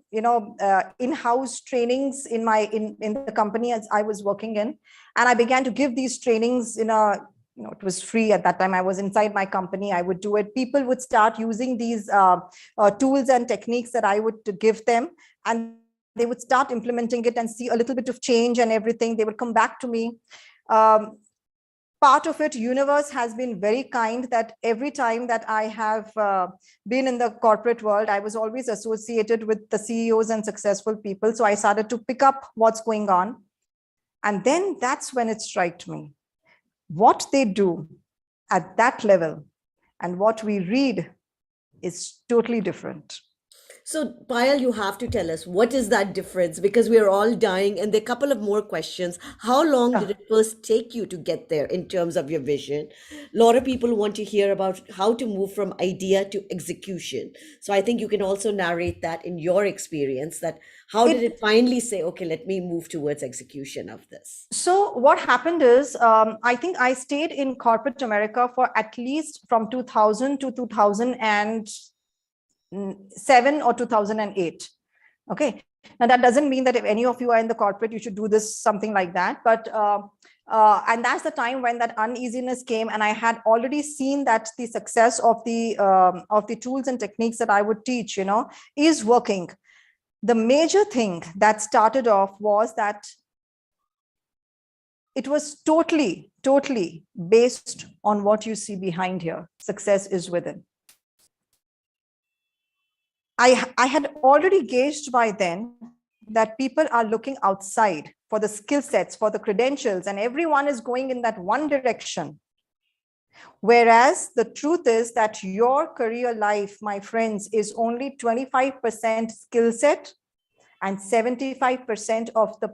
in-house trainings in the company as I was working in, and I began to give these trainings it was free at that time. I was inside my company. I would do it. People would start using these tools and techniques that I would give them, and they would start implementing it and see a little bit of change and everything. They would come back to me. Part of it, universe has been very kind, that every time that I have been in the corporate world, I was always associated with the CEOs and successful people. So I started to pick up what's going on. And then that's when it struck me. What they do at that level and what we read is totally different. So, Payal, you have to tell us what is that difference, because we're all dying, and there are a couple of more questions. How long did Yeah. it first take you to get there in terms of your vision? A lot of people want to hear about how to move from idea to execution. So, I think you can also narrate that in your experience. That how did it It finally say, okay, let me move towards execution of this? so what happened is, I think I stayed in corporate America for at least from 2000 to 2007 or 2008. Okay. Now that doesn't mean that if any of you are in the corporate, you should do this something like that. But and that's the time when that uneasiness came, and I had already seen that the success of the tools and techniques that I would teach, is working. The major thing that started off was that it was totally based on what you see behind here. Success is within. I had already gauged by then that people are looking outside for the skill sets, for the credentials, and everyone is going in that one direction. Whereas the truth is that your career life, my friends, is only 25% skill set and 75% of the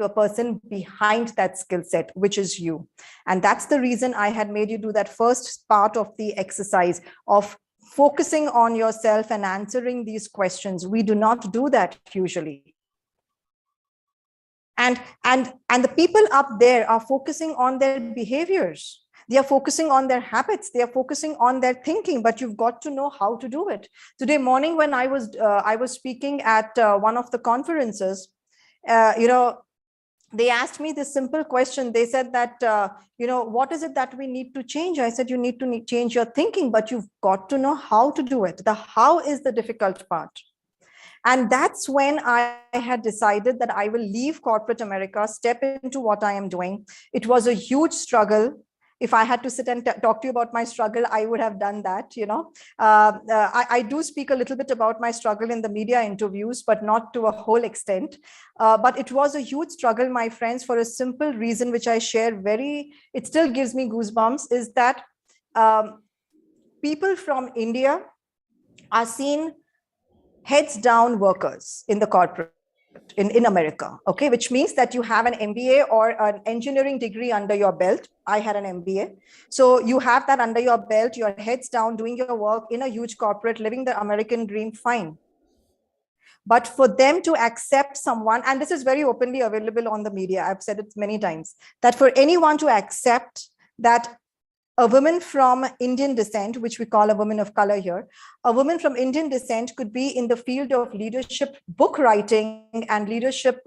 person behind that skill set, which is you. And that's the reason I had made you do that first part of the exercise of focusing on yourself and answering these questions. We do not do that usually. And the people up there are focusing on their behaviors. They are focusing on their habits. They are focusing on their thinking, but you've got to know how to do it. Today morning, when I was speaking at one of the conferences, they asked me this simple question. They said that, what is it that we need to change? I said, you need to change your thinking, but you've got to know how to do it. The how is the difficult part. And that's when I had decided that I will leave corporate America, step into what I am doing. It was a huge struggle. If I had to sit and talk to you about my struggle, I would have done that. I do speak a little bit about my struggle in the media interviews, but not to a whole extent. But it was a huge struggle, my friends, for a simple reason, which I share it still gives me goosebumps, is that people from India are seen heads down workers in the corporate in America, okay, which means that you have an MBA or an engineering degree under your belt. I had an MBA. So you have that under your belt, your heads down, doing your work in a huge corporate, living the American dream, fine. But for them to accept someone, and this is very openly available on the media, I've said it many times, that for anyone to accept that a woman from Indian descent, which we call a woman of color here, a woman from Indian descent could be in the field of leadership, book writing, and leadership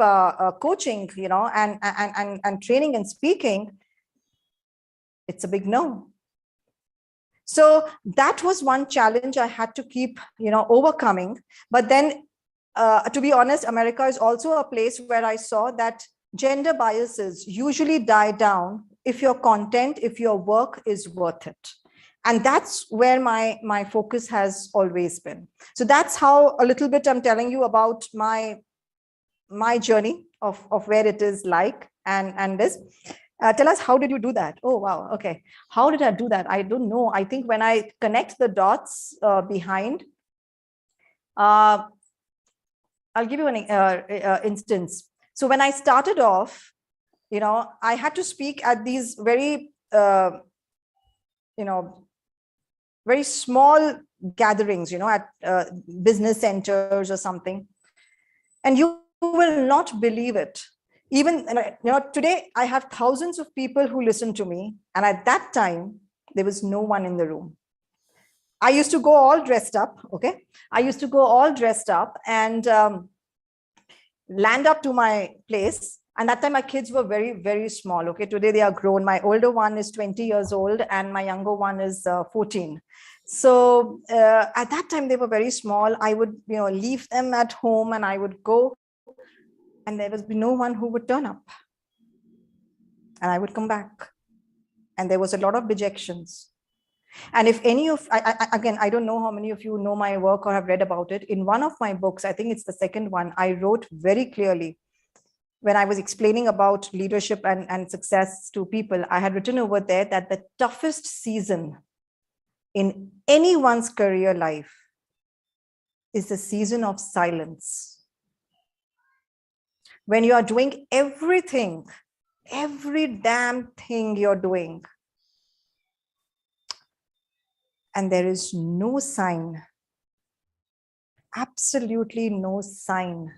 coaching, and training and speaking. It's a big no. So that was one challenge I had to keep, overcoming. But then, to be honest, America is also a place where I saw that gender biases usually die down if your content, if your work is worth it. And that's where my focus has always been. So that's how a little bit I'm telling you about my journey of where it is like and this. Tell us, how did you do that? Oh, wow. Okay. How did I do that? I don't know. I think when I connect the dots behind, I'll give you an instance. So when I started off, I had to speak at these very, very small gatherings, at business centers or something. And you will not believe it. Even, today I have thousands of people who listen to me. And at that time, there was no one in the room. I used to go all dressed up. Okay. I used to go all dressed up and land up to my place. And that time my kids were very, very small. Okay. Today they are grown. My older one is 20 years old and my younger one is 14. So at that time they were very small. I would, leave them at home and I would go, and there would be no one who would turn up. And I would come back. And there was a lot of dejections. And if any of, again, I don't know how many of you know my work or have read about it. In one of my books, I think it's the second one, I wrote very clearly, when I was explaining about leadership and success to people, I had written over there that the toughest season in anyone's career life is the season of silence. When you are doing everything, every damn thing you're doing, and there is no sign, absolutely no sign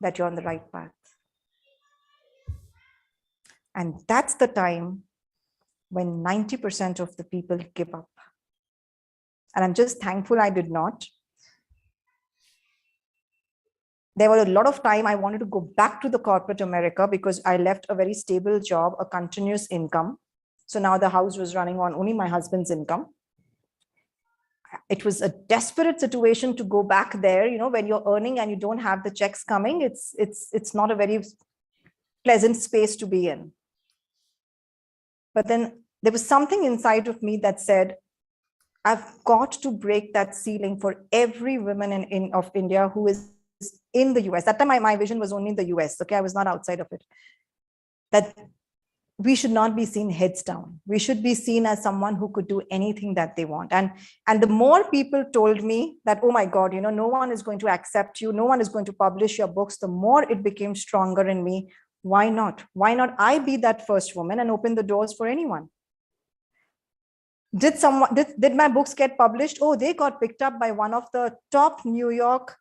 that you're on the right path. And that's the time when 90% of the people give up. And I'm just thankful I did not. There was a lot of time I wanted to go back to the corporate America because I left a very stable job, a continuous income. So now the house was running on only my husband's income. It was a desperate situation to go back there. You know, when you're earning and you don't have the checks coming, it's not a very pleasant space to be in. But then there was something inside of me that said, I've got to break that ceiling for every woman of India who is in the US. That time my vision was only in the US. Okay, I was not outside of it. That we should not be seen heads down. We should be seen as someone who could do anything that they want. And the more people told me that, oh my God, you know, no one is going to accept you, no one is going to publish your books, the more it became stronger in me. Why not? Why not I be that first woman and open the doors for anyone? Did my books get published? Oh, they got picked up by one of the top New York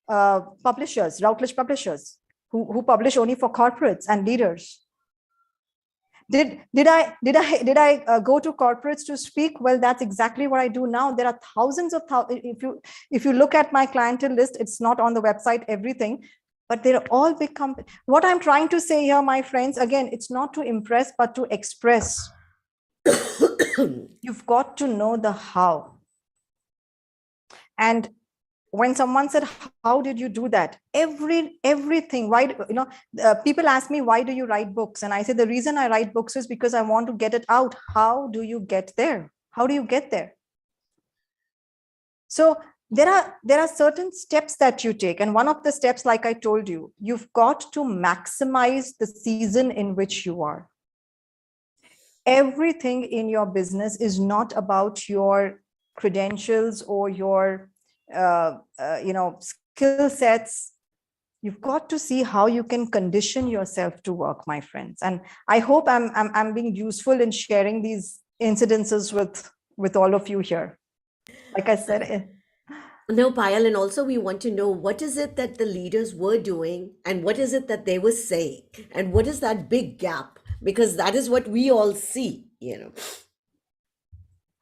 publishers, Routledge publishers, who publish only for corporates and leaders. Did I go to corporates to speak? Well, that's exactly what I do now. There are thousands of if you look at my clientele list, it's not on the website, everything, but they're all big companies. What I'm trying to say here, my friends, again, it's not to impress, but to express. You've got to know the how. And when someone said, how did you do that? Everything, why, you know, people ask me, why do you write books? And I say, the reason I write books is because I want to get it out. How do you get there? How do you get there? So there are certain steps that you take. And one of the steps, like I told you, you've got to maximize the season in which you are. Everything in your business is not about your credentials or your skill sets. You've got to see how you can condition yourself to work, my friends. And I hope I'm being useful in sharing these incidences with all of you here. Like I said. No, Payal, and also we want to know what is it that the leaders were doing and what is it that they were saying and what is that big gap? Because that is what we all see, you know.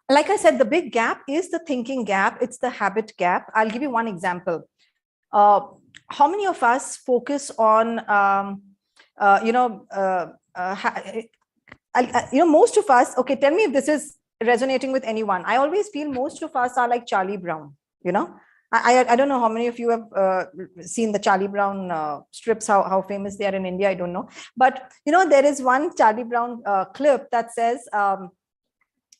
Like I said, the big gap is the thinking gap. It's the habit gap. I'll give you one example. How many of us focus on, most of us, okay, tell me if this is resonating with anyone. I always feel most of us are like Charlie Brown, you know. I don't know how many of you have seen the Charlie Brown strips, how famous they are in India, I don't know. But, you know, there is one Charlie Brown clip that says,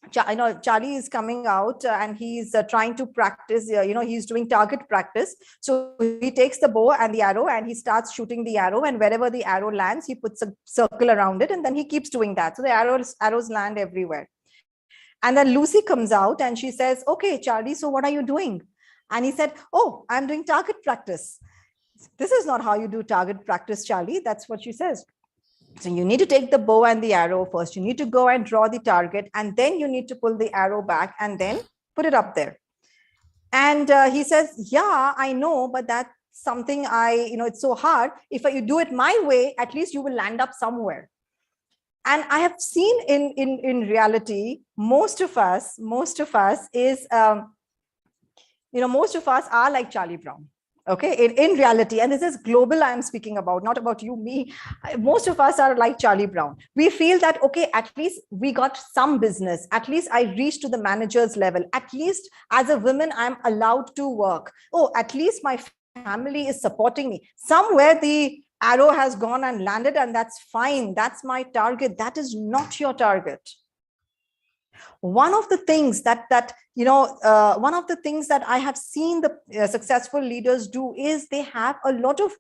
Charlie is coming out and he's trying to practice, he's doing target practice. So he takes the bow and the arrow and he starts shooting the arrow, and wherever the arrow lands, he puts a circle around it, and then he keeps doing that. So the arrows land everywhere. And then Lucy comes out and she says, okay, Charlie, so what are you doing? And he said, oh, I'm doing target practice. This is not how you do target practice, Charlie. That's what she says. So you need to take the bow and the arrow first. You need to go and draw the target, and then you need to pull the arrow back and then put it up there. And he says, yeah, I know, but that's something it's so hard. If you do it my way, at least you will land up somewhere. And I have seen in reality, most of us is, most of us are like Charlie Brown. Okay, in reality, and this is global, I am speaking about, not about you, me. Most of us are like Charlie Brown. We feel that, okay, at least we got some business. At least I reached to the manager's level. At least as a woman, I'm allowed to work. Oh, at least my family is supporting me. Somewhere the arrow has gone and landed, and that's fine. That's my target. That is not your target. One of the things that I have seen the successful leaders do is they have a lot of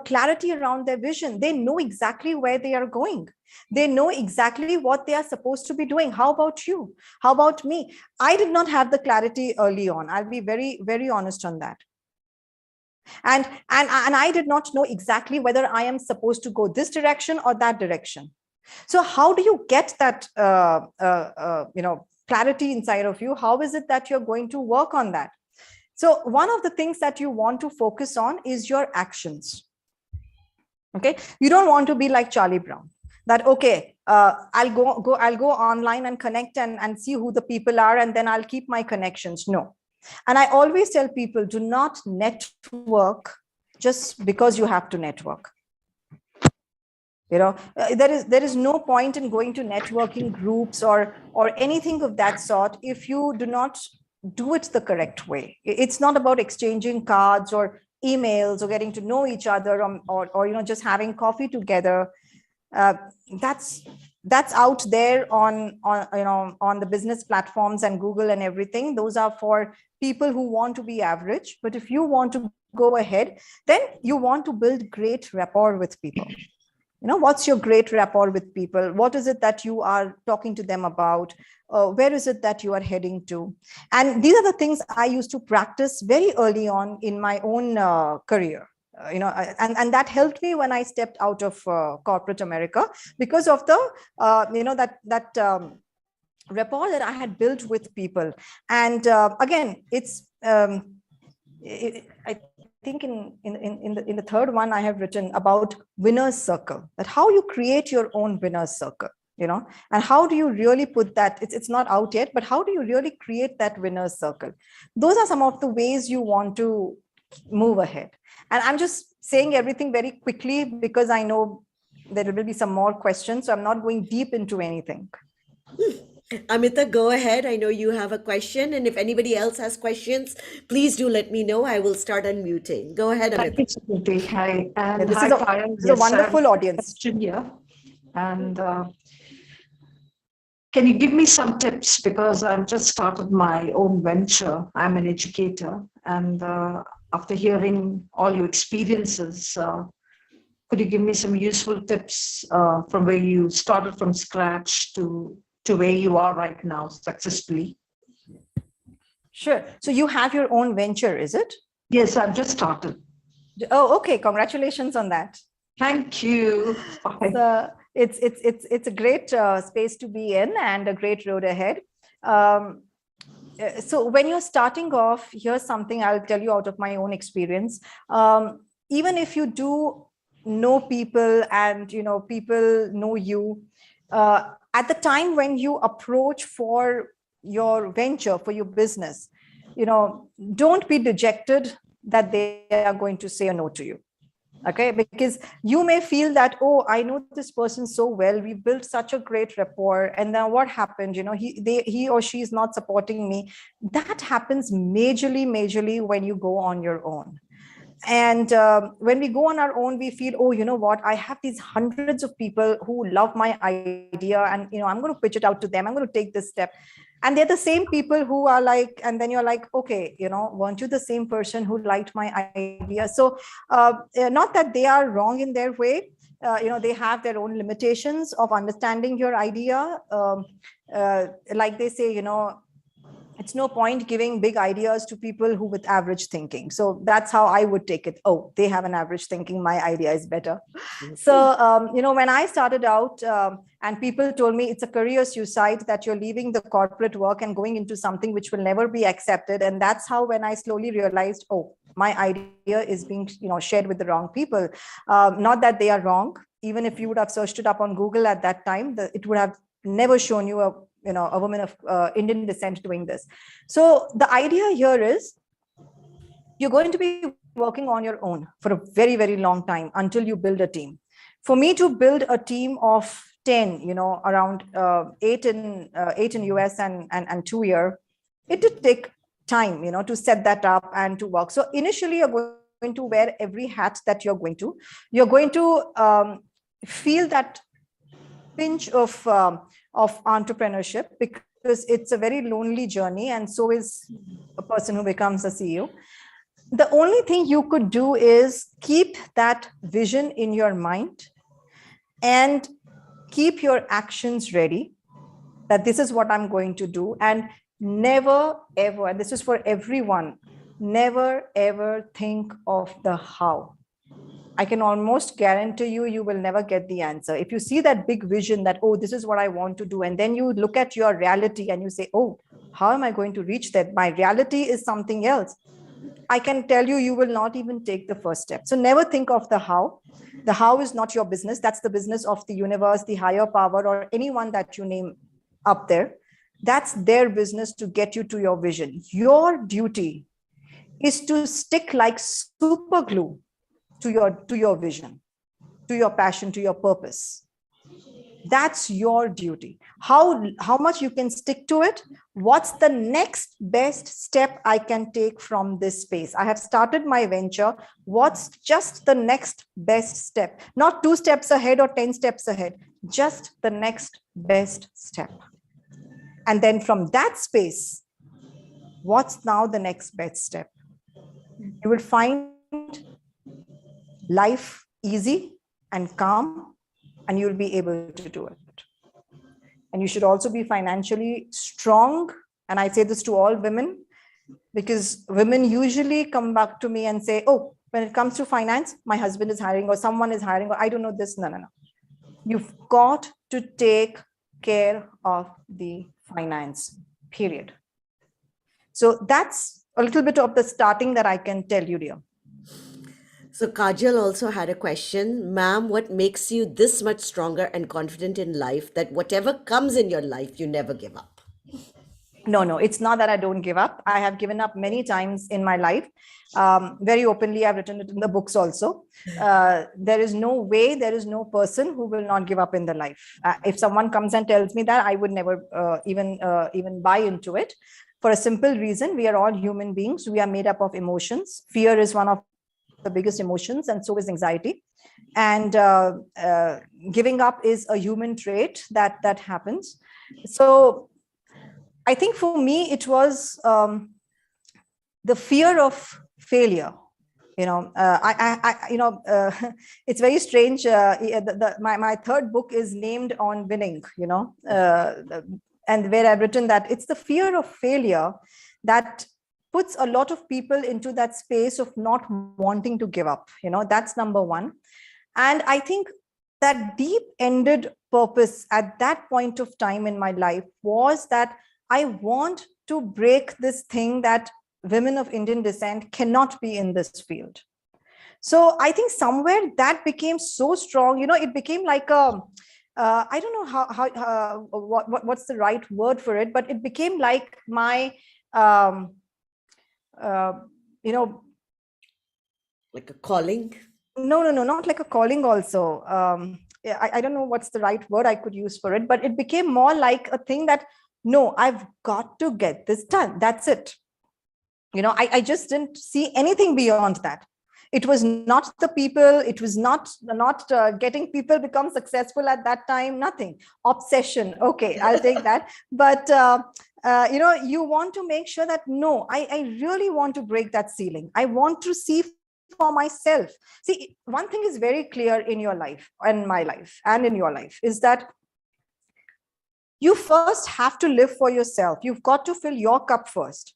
clarity around their vision. They know exactly where they are going. They know exactly what they are supposed to be doing. How about you? How about me? I did not have the clarity early on. I'll be very, very honest on that. And I did not know exactly whether I am supposed to go this direction or that direction. So how do you get that clarity inside of you? How is it that you're going to work on that? So one of the things that you want to focus on is your actions. Okay, you don't want to be like Charlie Brown, that okay, I'll go online and connect and see who the people are, and then I'll keep my connections. No. And I always tell people, do not network just because you have to network. There is no point in going to networking groups or anything of that sort if you do not do it the correct way. It's not about exchanging cards or emails or getting to know each other, or just having coffee together. That's out there on the business platforms and Google and everything. Those are for people who want to be average. But if you want to go ahead, then you want to build great rapport with people. What's your great rapport with people? What is it that you are talking to them about? Where is it that you are heading to? And these are the things I used to practice very early on in my own career. And that helped me when I stepped out of corporate America, because of the rapport that I had built with people. And again, it's I think in the third one I have written about winner's circle, that how you create your own winner's circle, and how do you really put that, it's not out yet, but how do you really create that winner's circle? Those are some of the ways you want to move ahead. And I'm just saying everything very quickly because I know there will be some more questions, so I'm not going deep into anything. Amita, go ahead. I know you have a question, and if anybody else has questions, please do let me know. I will start unmuting. Go ahead, Thank Amita. you, Sukriti. Hi, and This hi, is a, Payal. this is a Yes, I have wonderful a audience. question here. And can you give me some tips? Because I've just started my own venture. I'm an educator. And after hearing all your experiences, could you give me some useful tips from where you started from scratch to where you are right now successfully? Sure. So you have your own venture, is it? Yes, I've just started. Oh, okay. Congratulations on that. Thank you. Bye. So it's a great space to be in and a great road ahead. So when you're starting off, here's something I'll tell you out of my own experience. Even if you do know people and people know you, at the time when you approach for your venture, for your business, don't be dejected that they are going to say a no to you. Okay, because you may feel that, oh, I know this person so well, we built such a great rapport, and then what happened, he or she is not supporting me. That happens majorly when you go on your own. And when we go on our own, we feel, oh, you know what, I have these hundreds of people who love my idea, and I'm going to pitch it out to them, I'm going to take this step. And they're the same people who are like, and then you're like, okay, weren't you the same person who liked my idea? So not that they are wrong in their way. They have their own limitations of understanding your idea. Like they say, it's no point giving big ideas to people who with average thinking. So that's how I would take it. Oh, they have an average thinking, my idea is better. So, when I started out and people told me it's a career suicide, that you're leaving the corporate work and going into something which will never be accepted. And that's how, when I slowly realized, oh, my idea is being, shared with the wrong people. Not that they are wrong. Even if you would have searched it up on Google at that time, it would have never shown you a woman of Indian descent doing this. So the idea here is you're going to be working on your own for a very, very long time until you build a team. For me to build a team of 10, around 8 in US and 2 year, it did take time, to set that up and to work. So initially you're going to wear every hat that you're going to feel that pinch of entrepreneurship, because it's a very lonely journey, and so is a person who becomes a CEO. The only thing you could do is keep that vision in your mind and keep your actions ready, that this is what I'm going to do, and never ever, and this is for everyone, never ever think of the how. I can almost guarantee you, you will never get the answer. If you see that big vision that, oh, this is what I want to do, and then you look at your reality and you say, oh, how am I going to reach that? My reality is something else. I can tell you, you will not even take the first step. So never think of the how. The how is not your business. That's the business of the universe, the higher power, or anyone that you name up there. That's their business to get you to your vision. Your duty is to stick like super glue to your vision, to your passion, to your purpose. That's your duty. How much you can stick to it? What's the next best step I can take from this space? I have started my venture. What's just the next best step? Not 2 steps ahead or 10 steps ahead, just the next best step. And then from that space, what's now the next best step? You will find life easy and calm, and you'll be able to do it. And you should also be financially strong. And I say this to all women, because women usually come back to me and say, oh, when it comes to finance, my husband is hiring, or someone is hiring, or I don't know this. No. You've got to take care of the finance, period. So that's a little bit of the starting that I can tell you, dear. So Kajal also had a question. Ma'am, what makes you this much stronger and confident in life that whatever comes in your life, you never give up? No, it's not that I don't give up. I have given up many times in my life. Very openly, I've written it in the books also. There is no way, there is no person who will not give up in their life. If someone comes and tells me that, I would never even buy into it. For a simple reason, we are all human beings. We are made up of emotions. Fear is one of the biggest emotions, and so is anxiety. And giving up is a human trait that happens. So I think for me, it was the fear of failure. It's very strange. My third book is named on winning, and where I've written that it's the fear of failure that puts a lot of people into that space of not wanting to give up. That's number one. And I think that deep-ended purpose at that point of time in my life was that I want to break this thing that women of Indian descent cannot be in this field. So I think somewhere that became so strong, it became like a, I don't know what's the right word for it, but it became like my, like a calling? No, not like a calling also. I don't know what's the right word I could use for it, but it became more like a thing that, no, I've got to get this done. That's it. I just didn't see anything beyond that. It was not the people. It was not getting people become successful at that time. Nothing. Obsession. Okay, I'll take that. But, you want to make sure that, no, I really want to break that ceiling. I want to see for myself. See, one thing is very clear in your life, and my life, and in your life, is that you first have to live for yourself. You've got to fill your cup first.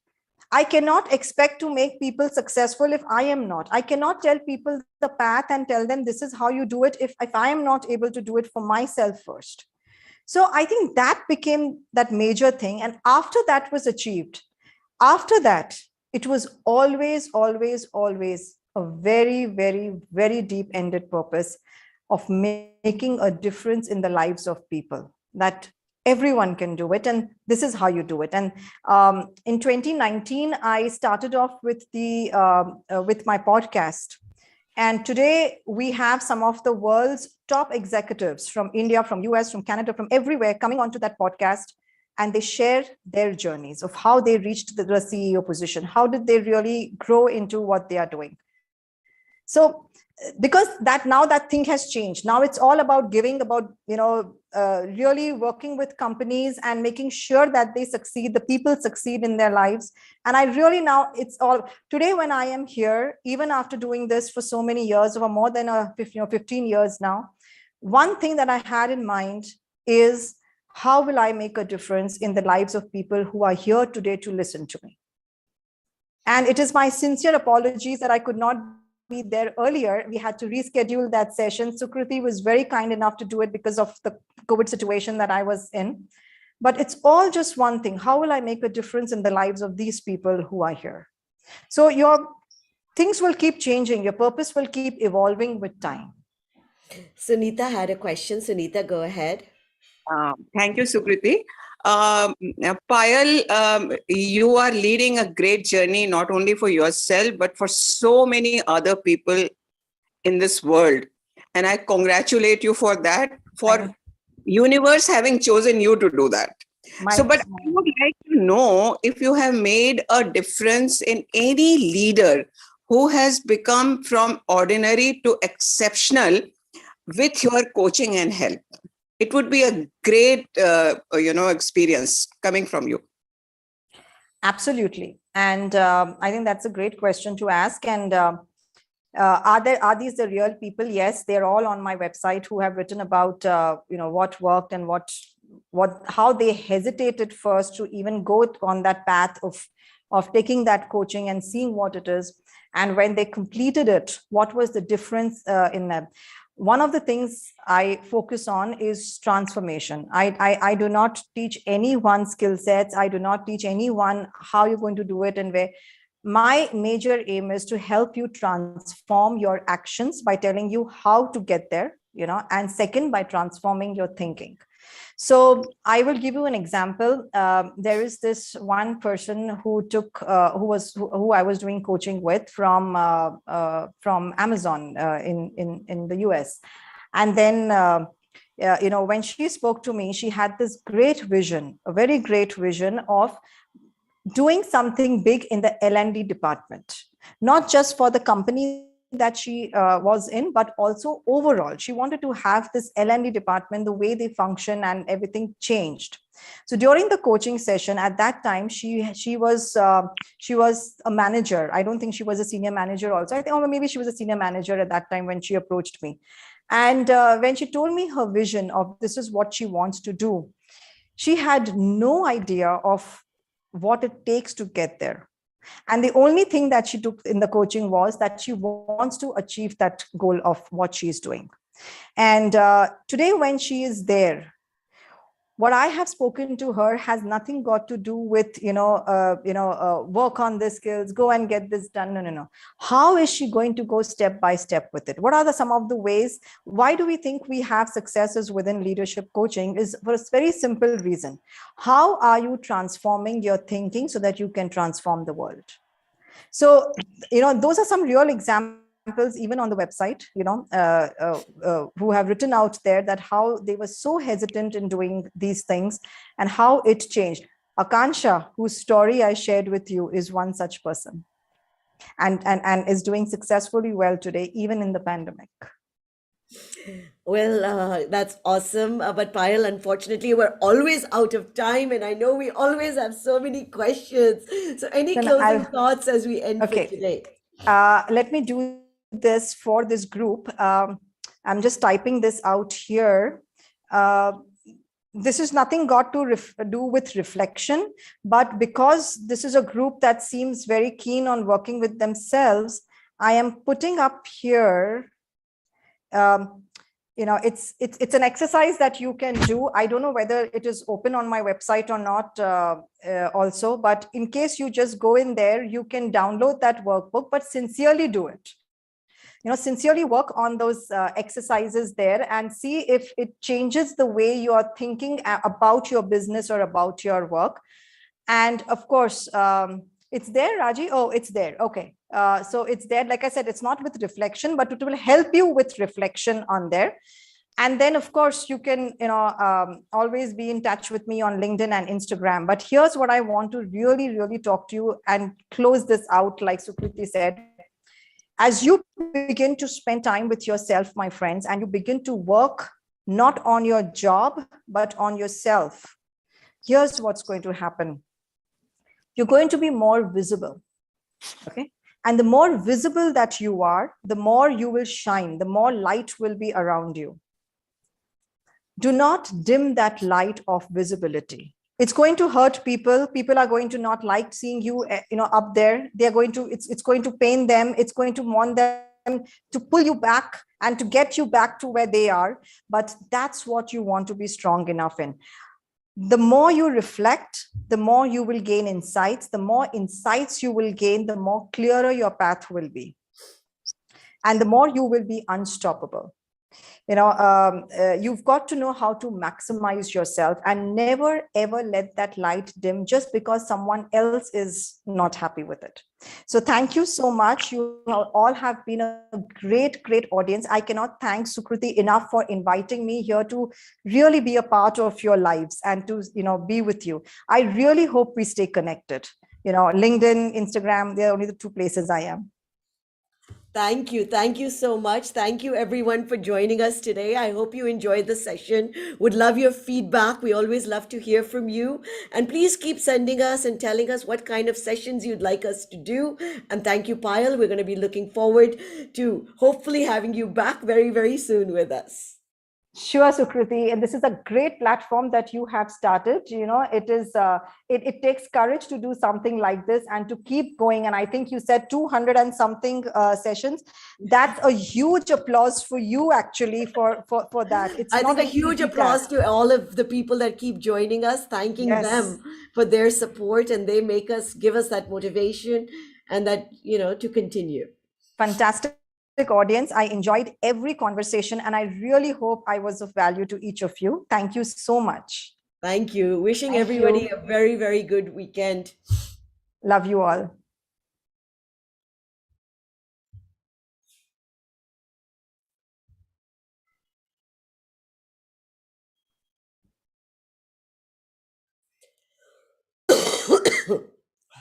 I cannot expect to make people successful if I am not. I cannot tell people the path and tell them this is how you do it if I am not able to do it for myself first. So I think that became that major thing. And after that was achieved, after that, it was always a very, very, very deep-ended purpose of making a difference in the lives of people, that everyone can do it, and this is how you do it. And in 2019, I started off with with my podcast, and today we have some of the world's top executives from India, from US, from Canada, from everywhere coming onto that podcast, and they share their journeys of how they reached the CEO position. How did they really grow into what they are doing? So because now that thing has changed. Now it's all about giving, about really working with companies and making sure that they succeed, the people succeed in their lives. And I really, now it's all today when I am here, even after doing this for so many years, over more than 15 years now, one thing that I had in mind is, how will I make a difference in the lives of people who are here today to listen to me? And it is my sincere apologies that I could not be there earlier. We had to reschedule that session. Sukriti was very kind enough to do it because of the COVID situation that I was in. But it's all just one thing. How will I make a difference in the lives of these people who are here? So your things will keep changing. Your purpose will keep evolving with time. Sunita had a question. Sunita, go ahead. Thank you, Sukriti. Payal, you are leading a great journey, not only for yourself, but for so many other people in this world. And I congratulate you for that, for universe having chosen you to do that. But I would like to know if you have made a difference in any leader who has become from ordinary to exceptional with your coaching and help. It would be a great, experience coming from you. Absolutely. And I think that's a great question to ask. And are these the real people? Yes, they're all on my website who have written about, what worked and how they hesitated first to even go on that path of taking that coaching and seeing what it is. And when they completed it, what was the difference in them? One of the things I focus on is transformation. I do not teach anyone skill sets. I do not teach anyone how you're going to do it and where. My major aim is to help you transform your actions by telling you how to get there, and second, by transforming your thinking. So I will give you an example. There is this one person who I was doing coaching with from Amazon in the US, and then when she spoke to me, she had this great vision, a very great vision of doing something big in the L&D department, not just for the company that she was in, but also overall. She wanted to have this L&D department, the way they function and everything changed. So during the coaching session, at that time, she was a manager. I don't think she was a senior manager also. I think, or maybe she was a senior manager at that time when she approached me. And when she told me her vision of this is what she wants to do, she had no idea of what it takes to get there. And the only thing that she took in the coaching was that she wants to achieve that goal of what she's doing. And today, when she is there, what I have spoken to her has nothing got to do with, work on the skills, go and get this done. No. How is she going to go step by step with it? What are some of the ways? Why do we think we have successes within leadership coaching? Is for a very simple reason. How are you transforming your thinking so that you can transform the world? So, those are some real examples even on the website, who have written out there that how they were so hesitant in doing these things and how it changed. Akansha, whose story I shared with you, is one such person and is doing successfully well today, even in the pandemic. Well, that's awesome. But Payal, unfortunately, we're always out of time, and I know we always have so many questions. So, any closing thoughts as we end for today? Let me do this for this group. I'm just typing this out here. This is nothing got to do with reflection, but because this is a group that seems very keen on working with themselves, I am putting up here. It's an exercise that you can do. I don't know whether it is open on my website or not also, but in case you just go in there, you can download that workbook, but sincerely do it. Sincerely work on those exercises there and see if it changes the way you are thinking about your business or about your work. And of course, it's there, Raji. Oh, it's there. Okay. So it's there. Like I said, it's not with reflection, but it will help you with reflection on there. And then, of course, you can, always be in touch with me on LinkedIn and Instagram. But here's what I want to really, really talk to you and close this out, like Sukriti said. As you begin to spend time with yourself, my friends, and you begin to work not on your job, but on yourself, here's what's going to happen. You're going to be more visible. Okay. And the more visible that you are, the more you will shine, the more light will be around you. Do not dim that light of visibility. It's going to hurt people. People are going to not like seeing you, up there. They're going to, it's going to pain them. It's going to want them to pull you back and to get you back to where they are. But that's what you want to be strong enough in. The more you reflect, the more you will gain insights. The more insights you will gain, the more clearer your path will be. And the more you will be unstoppable. You've got to know how to maximize yourself and never ever let that light dim just because someone else is not happy with it. So thank you so much. You all have been a great audience. I cannot thank Sukriti enough for inviting me here to really be a part of your lives and to be with you. I really hope we stay connected. LinkedIn, Instagram, they're only the two places I am. Thank you. Thank you so much. Thank you, everyone, for joining us today. I hope you enjoyed the session. Would love your feedback. We always love to hear from you. And please keep sending us and telling us what kind of sessions you'd like us to do. And thank you, Payal. We're going to be looking forward to hopefully having you back very, very soon with us. Sure, Sukriti, and this is a great platform that you have started. It is it takes courage to do something like this and to keep going. And I think you said 200 and something sessions. That's a huge applause for you, actually, for that. It's I not think a an huge easy applause task. to all of the people that keep joining us, thanking Yes. them for their support, and they give us that motivation and that, to continue. Fantastic audience. I enjoyed every conversation and I really hope I was of value to each of you. Thank you so much. Thank you. Wishing Thank everybody you. a very, very good weekend. Love you all.